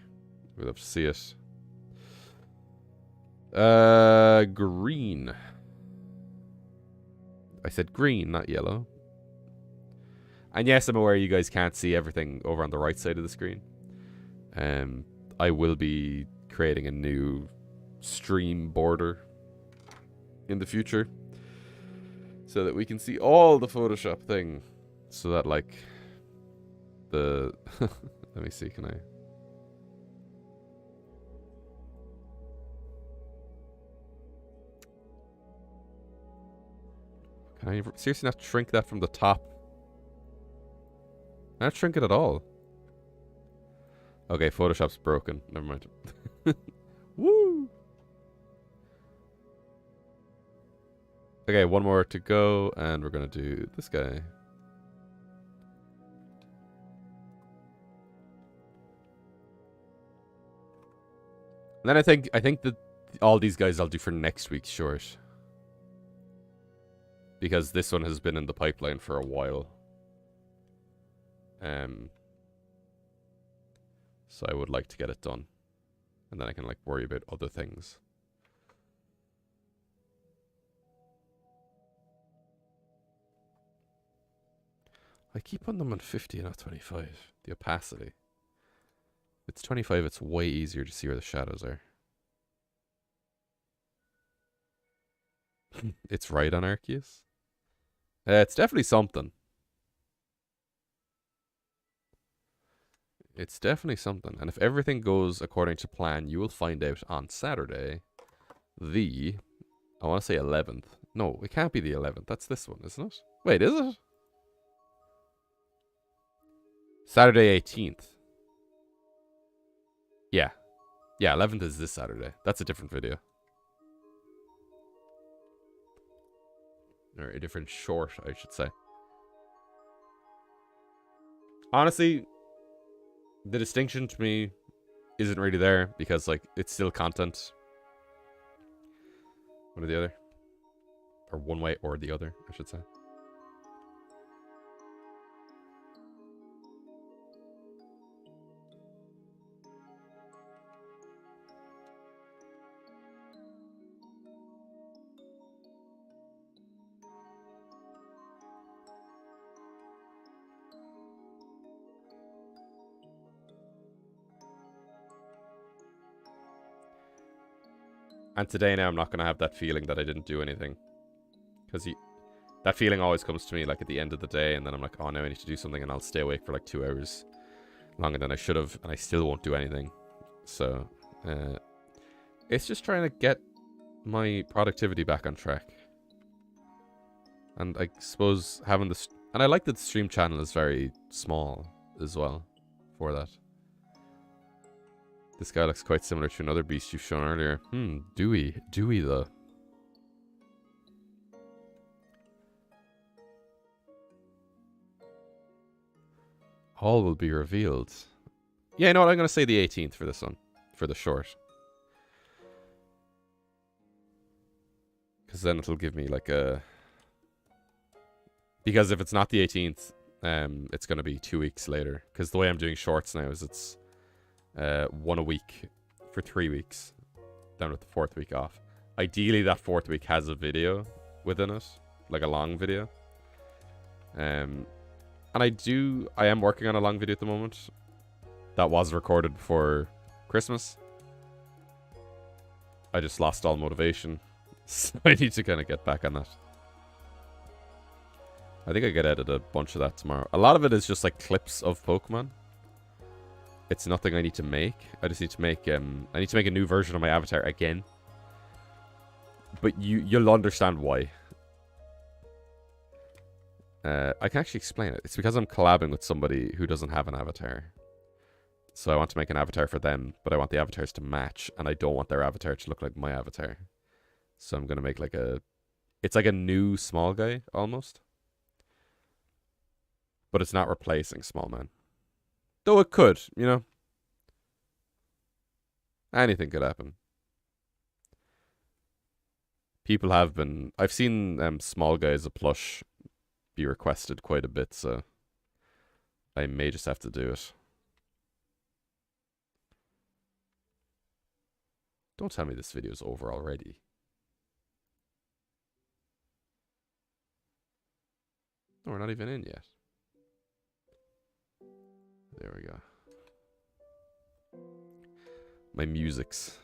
We'd love to see it. Green. I said green, not yellow. And yes, I'm aware you guys can't see everything over on the right side of the screen. I will be creating a new stream border in the future so that we can see all the Photoshop thing. So that, like, the... Let me see, can I... Can I seriously not shrink that from the top? Not shrink it at all. Okay, Photoshop's broken. Never mind. Woo! Okay, one more to go, and we're gonna do this guy. And then I think that all these guys I'll do for next week's short. Because this one has been in the pipeline for a while. So I would like to get it done. And then I can, like, worry about other things. I keep putting them on 50 and not 25. The opacity. If it's 25, it's way easier to see where the shadows are. It's right on Arceus. It's definitely something. It's definitely something. And if everything goes according to plan, you will find out on Saturday, I want to say 11th. No, it can't be the 11th. That's this one, isn't it? Wait, is it? Saturday 18th. Yeah. Yeah, 11th is this Saturday. That's a different video. Or a different short, I should say. Honestly, the distinction to me isn't really there because, like, it's still content. One or the other. Or one way or the other, I should say. And today now I'm not going to have that feeling that I didn't do anything. Because that feeling always comes to me like at the end of the day, and then I'm like, oh, now I need to do something, and I'll stay awake for like 2 hours longer than I should have, and I still won't do anything. So, it's just trying to get my productivity back on track. And I suppose having this... And I like that the stream channel is very small as well for that. This guy looks quite similar to another beast you've shown earlier. Dewey. Dewey, though. All will be revealed. Yeah, you know what? I'm going to say the 18th for this one. For the short. Because then it'll give me like a... Because if it's not the 18th, it's going to be 2 weeks later. Because the way I'm doing shorts now is it's 1 a week for 3 weeks. Then with the 4th week off. Ideally, that 4th week has a video within it. Like a long video. And I am working on a long video at the moment. That was recorded before Christmas. I just lost all motivation. So I need to kind of get back on that. I think I could edit a bunch of that tomorrow. A lot of it is just like clips of Pokemon. It's nothing I need to make. I just need to make I need to make a new version of my avatar again. But you'll understand why. I can actually explain it. It's because I'm collabing with somebody who doesn't have an avatar. So I want to make an avatar for them, but I want the avatars to match, and I don't want their avatar to look like my avatar. So I'm going to make like a... It's like a new small guy, almost. But it's not replacing Small Man. Though it could, you know. Anything could happen. People have been... I've seen Small Guy as a plush be requested quite a bit, so... I may just have to do it. Don't tell me this video's over already. No, we're not even in yet. There we go. My musics.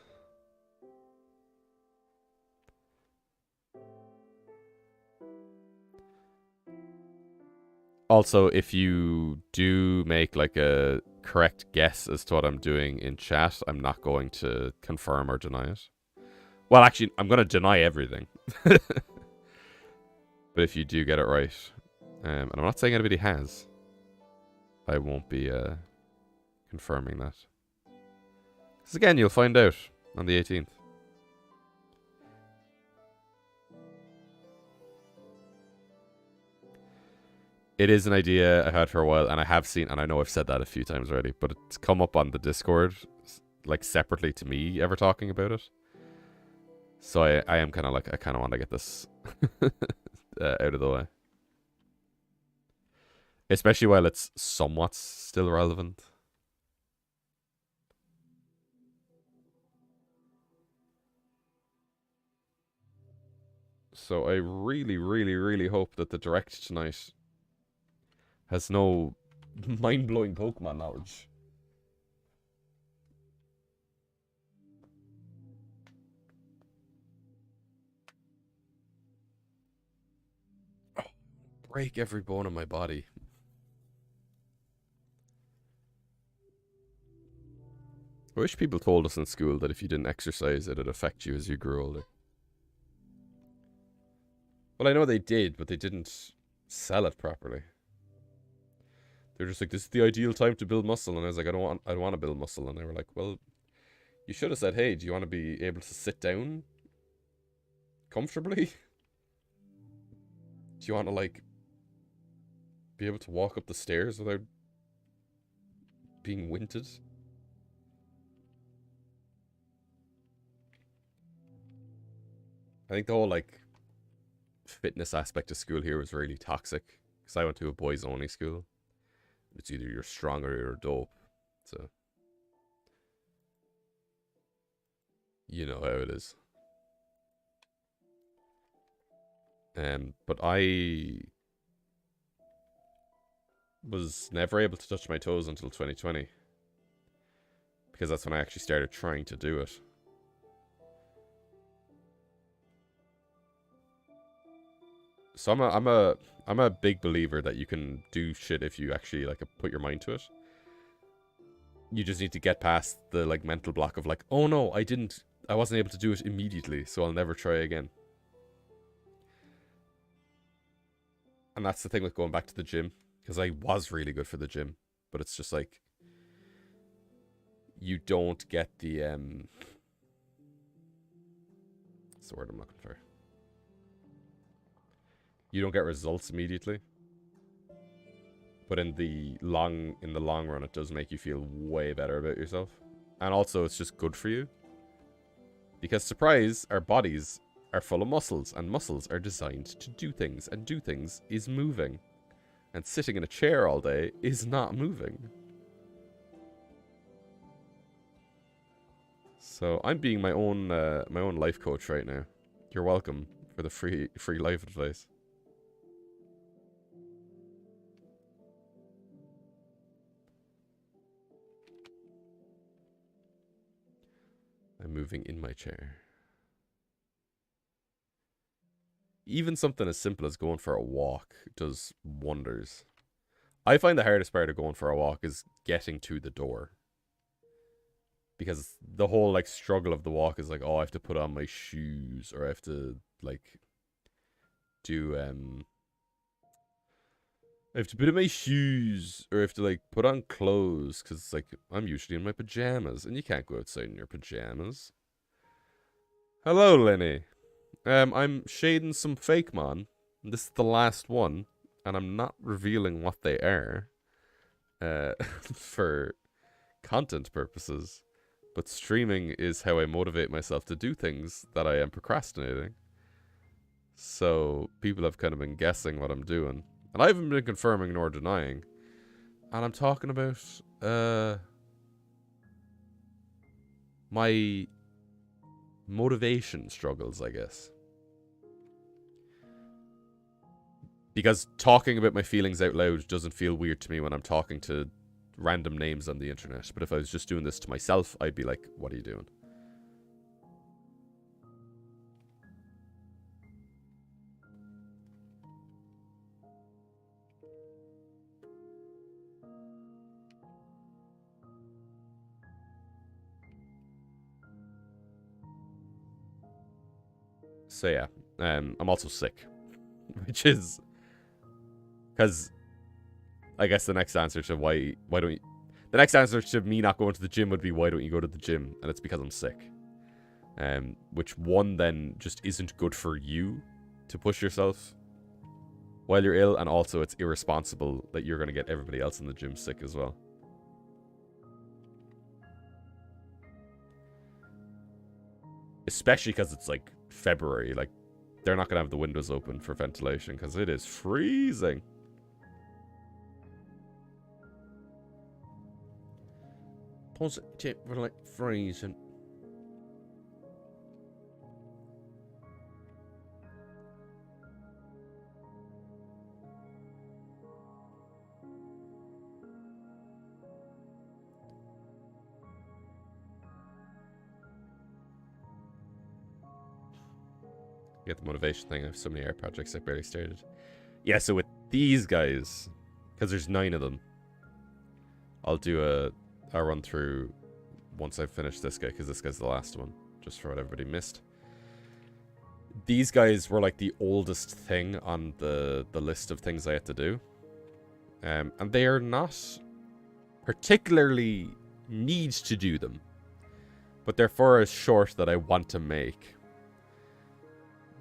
Also, if you do make like a correct guess as to what I'm doing in chat, I'm not going to confirm or deny it. Well, actually, I'm going to deny everything. But if you do get it right, and I'm not saying anybody has, I won't be confirming that. Because again, you'll find out on the 18th. It is an idea I've had for a while, and I have seen, and I know I've said that a few times already, but it's come up on the Discord, like separately to me ever talking about it. So I am kind of like, I kind of want to get this out of the way. Especially while it's somewhat still relevant. So I really, really, really hope that the Direct tonight has no mind-blowing Pokemon knowledge. Oh, break every bone in my body. I wish people told us in school that if you didn't exercise, it'd affect you as you grew older. Well, I know they did, but they didn't sell it properly. They're just like, this is the ideal time to build muscle. And I was like, I don't want to build muscle. And they were like, well, you should have said, hey, do you want to be able to sit down comfortably? Do you want to, like, be able to walk up the stairs without being winded? I think the whole, like, fitness aspect of school here was really toxic. Because I went to a boys-only school. It's either you're strong or you're dope. So, you know how it is. But I was never able to touch my toes until 2020. Because that's when I actually started trying to do it. So I'm a big believer that you can do shit if you actually like put your mind to it. You just need to get past the like mental block of like, oh no, I wasn't able to do it immediately, so I'll never try again. And that's the thing with going back to the gym, because I was really good for the gym, but it's just like you don't get the what's the word I'm looking for? You don't get results immediately. But in the long run, it does make you feel way better about yourself. And also, it's just good for you. Because, surprise, our bodies are full of muscles. And muscles are designed to do things. And do things is moving. And sitting in a chair all day is not moving. So, I'm being my own life coach right now. You're welcome for the free life advice. I'm moving in my chair. Even something as simple as going for a walk does wonders. I find the hardest part of going for a walk is getting to the door. Because the whole like struggle of the walk is like, oh, I have to put on my shoes, or I have to like do I have to put on my shoes, or I have to like put on clothes, because it's like I'm usually in my pajamas, and you can't go outside in your pajamas. Hello, Lenny. I'm shading some Fakemon. This is the last one, and I'm not revealing what they are, for content purposes. But streaming is how I motivate myself to do things that I am procrastinating. So people have kind of been guessing what I'm doing. And I haven't been confirming nor denying. And I'm talking about my motivation struggles, I guess. Because talking about my feelings out loud doesn't feel weird to me when I'm talking to random names on the internet. But if I was just doing this to myself, I'd be like, what are you doing? So yeah, I'm also sick. Which is... Because I guess the next answer to why don't you... The next answer to me not going to the gym would be, why don't you go to the gym? And it's because I'm sick. Which one then just isn't good for you to push yourself while you're ill, and also it's irresponsible that you're going to get everybody else in the gym sick as well. Especially because it's like February, like they're not going to have the windows open for ventilation because it is freezing. Positive for like freezing. Get the motivation thing. I have so many art projects I barely started. Yeah, so with these guys, because there's 9 of them, I'll do a run through once I've finished this guy, because this guy's the last one, just for what everybody missed. These guys were like the oldest thing on the list of things I had to do. And they are not particularly need to do them, but they're for a short that I want to make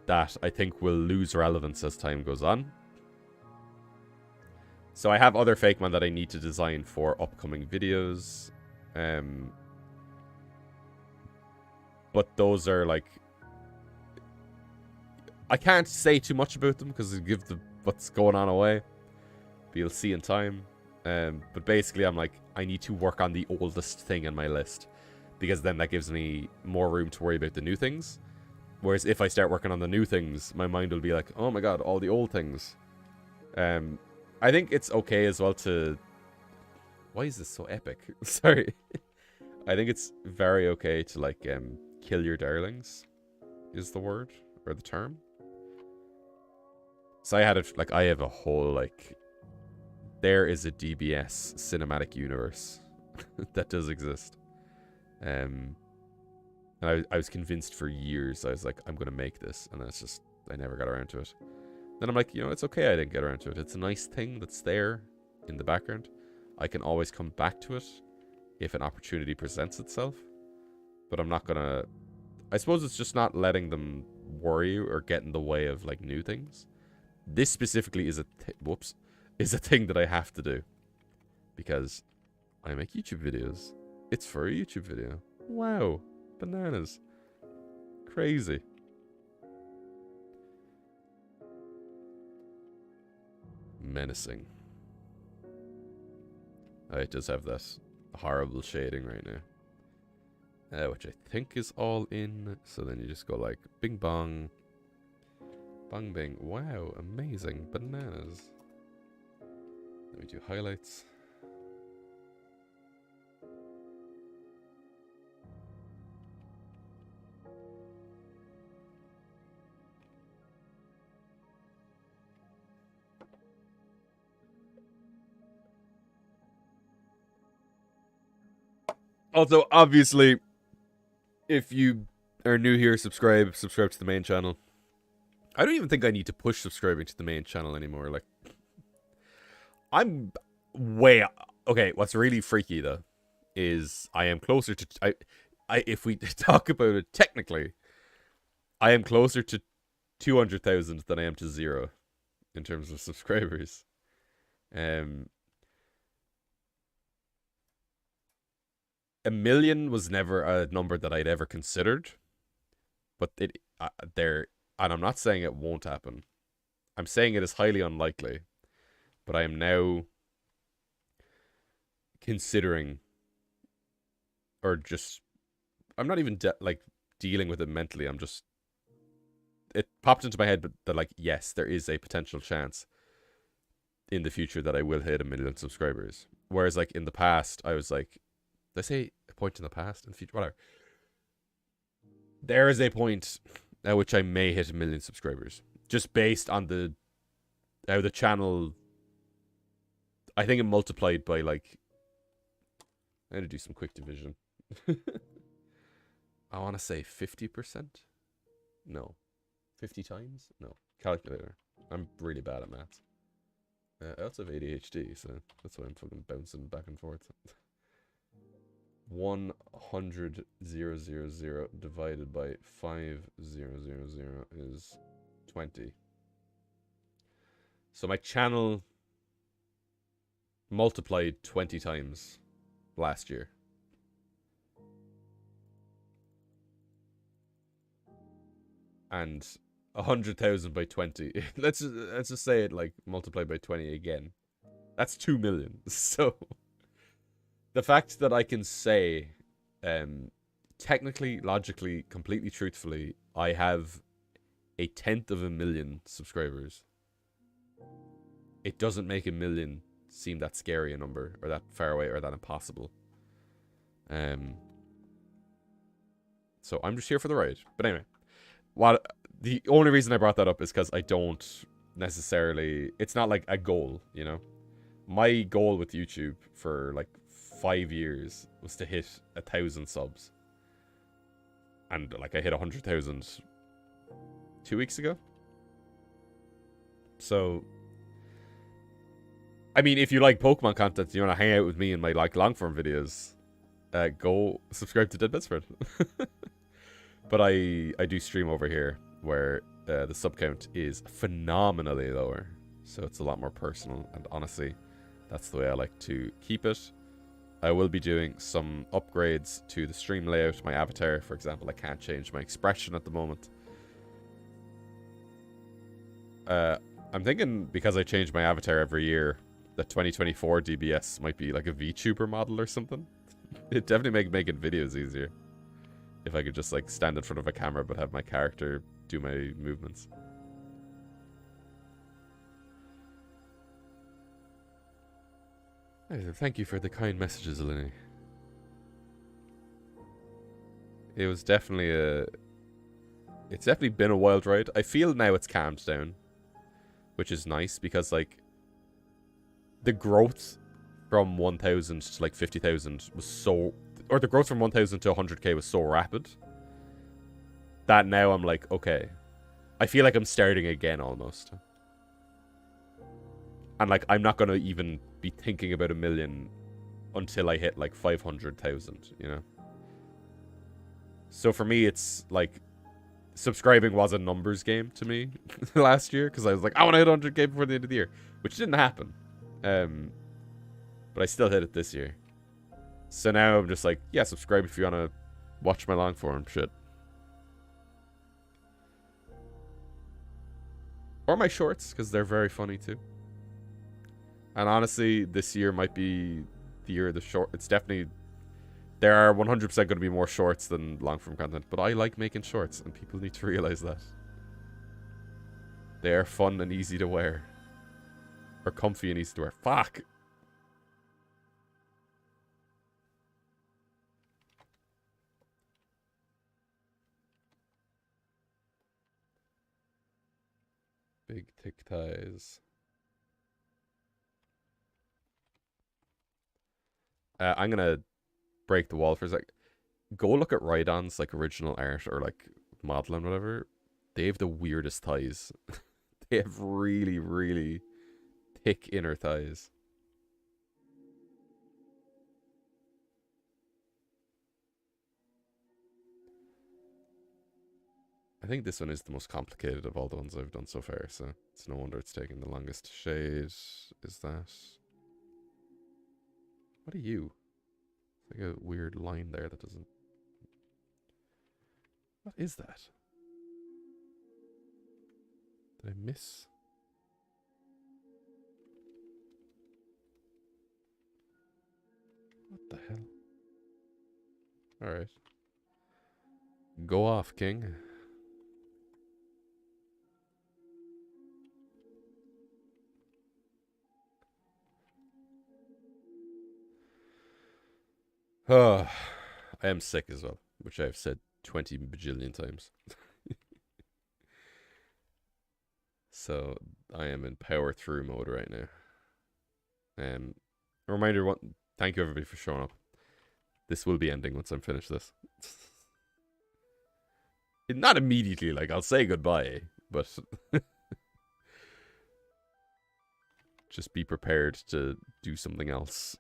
that I think will lose relevance as time goes on. So I have other Fakemon that I need to design for upcoming videos. But those are like... I can't say too much about them because it gives what's going on away. But you'll see in time. But basically I'm like, I need to work on the oldest thing in my list, because then that gives me more room to worry about the new things. Whereas if I start working on the new things, my mind will be like, oh my god, all the old things. I think it's okay as well to... Why is this so epic? Sorry. I think it's very okay to, like, kill your darlings, is the word, or the term. So I had it, like, I have a whole, like, there is a DBS cinematic universe that does exist. And I was convinced for years. I was like, I'm going to make this. And then it's just, I never got around to it. Then I'm like, you know, it's okay I didn't get around to it. It's a nice thing that's there in the background. I can always come back to it if an opportunity presents itself. But I'm not going to... I suppose it's just not letting them worry or get in the way of, like, new things. This specifically is is a thing that I have to do. Because I make YouTube videos. It's for a YouTube video. Wow. Bananas. Crazy. Menacing. Oh, it does have that horrible shading right now. Which I think is all in. So then you just go like, bing bong. Bang bing. Wow, amazing. Bananas. Let me do highlights. Also, obviously, if you are new here, subscribe to the main channel. I don't even think I need to push subscribing to the main channel anymore. Like, I'm way... Okay, what's really freaky, though, is I am closer to... if we talk about it technically, I am closer to 200,000 than I am to 0 in terms of subscribers. A million was never a number that I'd ever considered, but and I'm not saying it won't happen. I'm saying it is highly unlikely, but I am now considering, or just, I'm not even like dealing with it mentally. I'm just, it popped into my head that like, yes, there is a potential chance in the future that I will hit 1 million subscribers. Whereas like in the past, I was like, let's say a point in the past, in the future, whatever. There is a point at which I may hit 1 million subscribers, just based on how the channel. I think it multiplied by like. I'm gonna do some quick division. I want to say 50%. No, 50 times. No, calculator. I'm really bad at maths. I also have ADHD, so that's why I'm fucking bouncing back and forth. 100,000 divided by 5,000 is 20. So my channel multiplied 20 times last year. And 100,000 by 20. let's just say it like multiplied by 20 again. That's 2 million. So the fact that I can say, technically, logically, completely truthfully, I have 1/10 of 1 million subscribers. It doesn't make 1 million seem that scary a number, or that far away, or that impossible. So I'm just here for the ride. But anyway, the only reason I brought that up is because I don't necessarily... It's not like a goal, you know? My goal with YouTube for like 5 years was to hit 1,000 subs, and like I hit 100,000 2 weeks ago. So I mean, if you like Pokemon content, you want to hang out with me in my like long form videos, go subscribe to Dead Bedspread. But I do stream over here where the sub count is phenomenally lower, so it's a lot more personal, and honestly that's the way I like to keep it. I will be doing some upgrades to the stream layout. My avatar, for example, I can't change my expression at the moment. I'm thinking because I change my avatar every year, that 2024 DBS might be like a VTuber model or something. It'd definitely make making videos easier if I could just like stand in front of a camera but have my character do my movements. Thank you for the kind messages, Eleni. It was definitely it's definitely been a wild ride. I feel now it's calmed down. which is nice because like the growth from 1,000 to like 50,000 was so, or the growth from 1,000 to 100k was so rapid that now I'm like, okay, I feel like I'm starting again almost. And like I'm not gonna even be thinking about 1,000,000 until I hit like 500,000, you know? So for me, it's like subscribing was a numbers game to me last year because I was like, I want to hit 100k before the end of the year, which didn't happen. But I still hit it this year. So now I'm just like, yeah, subscribe if you want to watch my long form shit. Or my shorts, because they're very funny too. And honestly, this year might be the year of the short. It's definitely, there are 100% going to be more shorts than long form content. But I like making shorts, and people need to realize that. They are fun and easy to wear. Or comfy and easy to wear. Fuck! Big thick thighs. I'm gonna break the wall for a sec. Go look at Rhydon's like original art or like model and whatever. They have the weirdest thighs. They have really, really thick inner thighs. I think this one is the most complicated of all the ones I've done so far, so it's no wonder it's taking the longest to shade. Is that... What are you? It's like a weird line there that doesn't... What is that? Did I miss? What the hell? Alright. Go off, King. I am sick as well, which I've said 20 bajillion times. So I am in power through mode right now. A reminder, thank you everybody for showing up. This will be ending once I'm finished this. Not immediately, like I'll say goodbye, but just be prepared to do something else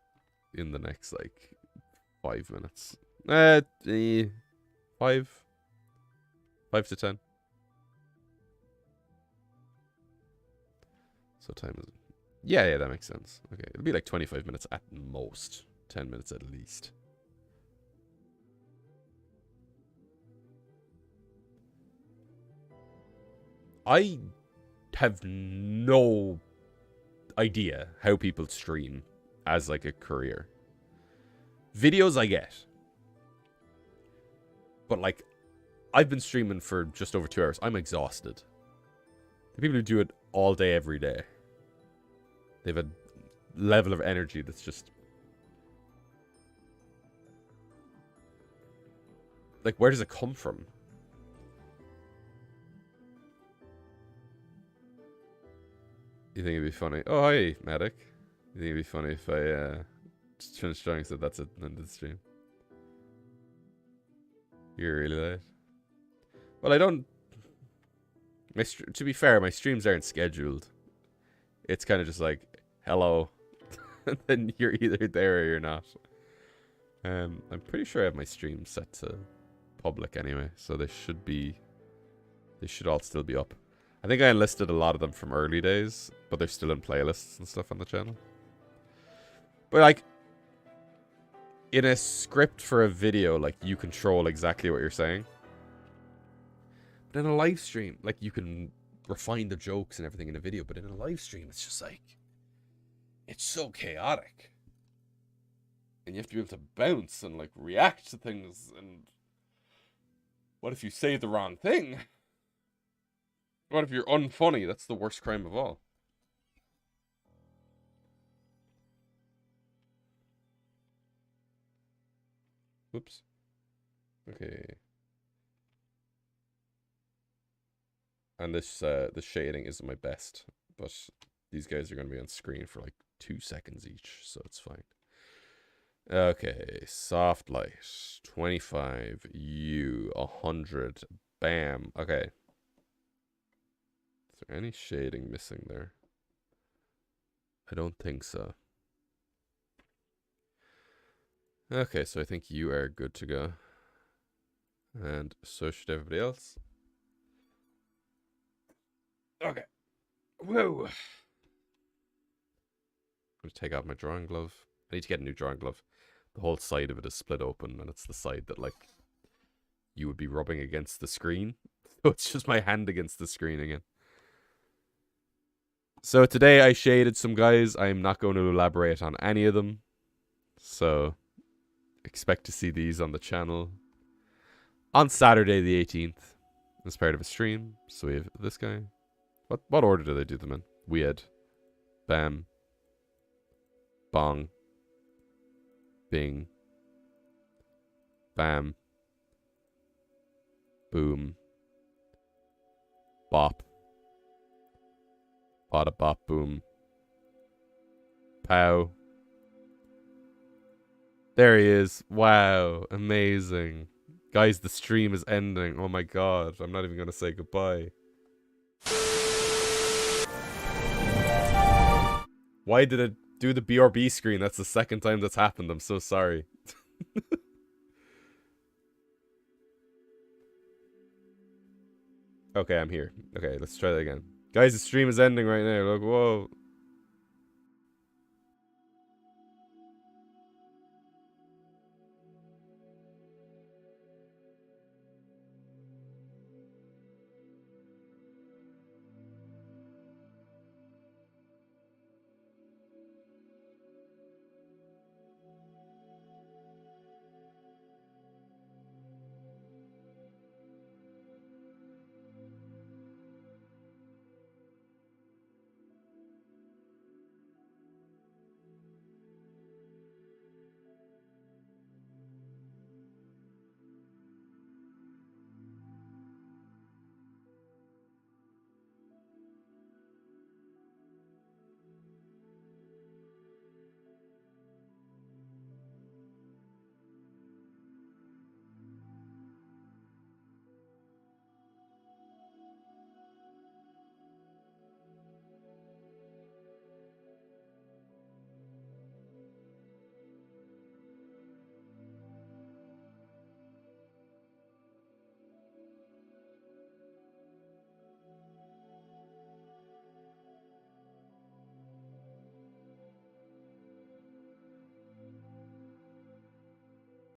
in the next like 5 minutes. 5 to 10. So time is... Yeah, that makes sense. Okay, it'll be like 25 minutes at most. 10 minutes at least. I have no idea how people stream as like a career. Videos I get. But like, I've been streaming for just over 2 hours. I'm exhausted. The people who do it all day, every day. They have a level of energy that's just... Like, where does it come from? You think it'd be funny? Oh, hi, Medic. You think it'd be funny if I just finished drawing and said that's it and ended the stream? You're really late. Well, I don't... to be fair, my streams aren't scheduled. It's kind of just like, hello. And then you're either there or you're not. I'm pretty sure I have my streams set to public anyway, so they should be... They should all still be up. I think I enlisted a lot of them from early days, but they're still in playlists and stuff on the channel. But like, in a script for a video, like, you control exactly what you're saying. But in a live stream, like, you can refine the jokes and everything in a video, but in a live stream, it's just like, it's so chaotic. And you have to be able to bounce and, like, react to things, and what if you say the wrong thing? What if you're unfunny? That's the worst crime of all. Oops. Okay. And this shading isn't my best. But these guys are going to be on screen for like 2 seconds each, so it's fine. Okay, soft light, 25, U, 100, bam. Okay. Is there any shading missing there? I don't think so. Okay, so I think you are good to go. And so should everybody else. Okay. Whoa. I'm going to take out my drawing glove. I need to get a new drawing glove. The whole side of it is split open, and it's the side that, like, you would be rubbing against the screen. So it's just my hand against the screen again. So today I shaded some guys. I'm not going to elaborate on any of them. So expect to see these on the channel on Saturday the 18th as part of a stream. So we have this guy. What order do they do them in? Weird. Bam. Bong. Bing. Bam. Boom. Bop. Bada bop boom. Pow. There he is. Wow. Amazing. Guys, the stream is ending. Oh my god. I'm not even going to say goodbye. Why did it do the BRB screen? That's the second time that's happened. I'm so sorry. Okay, I'm here. Okay, let's try that again. Guys, the stream is ending right now. Look, whoa.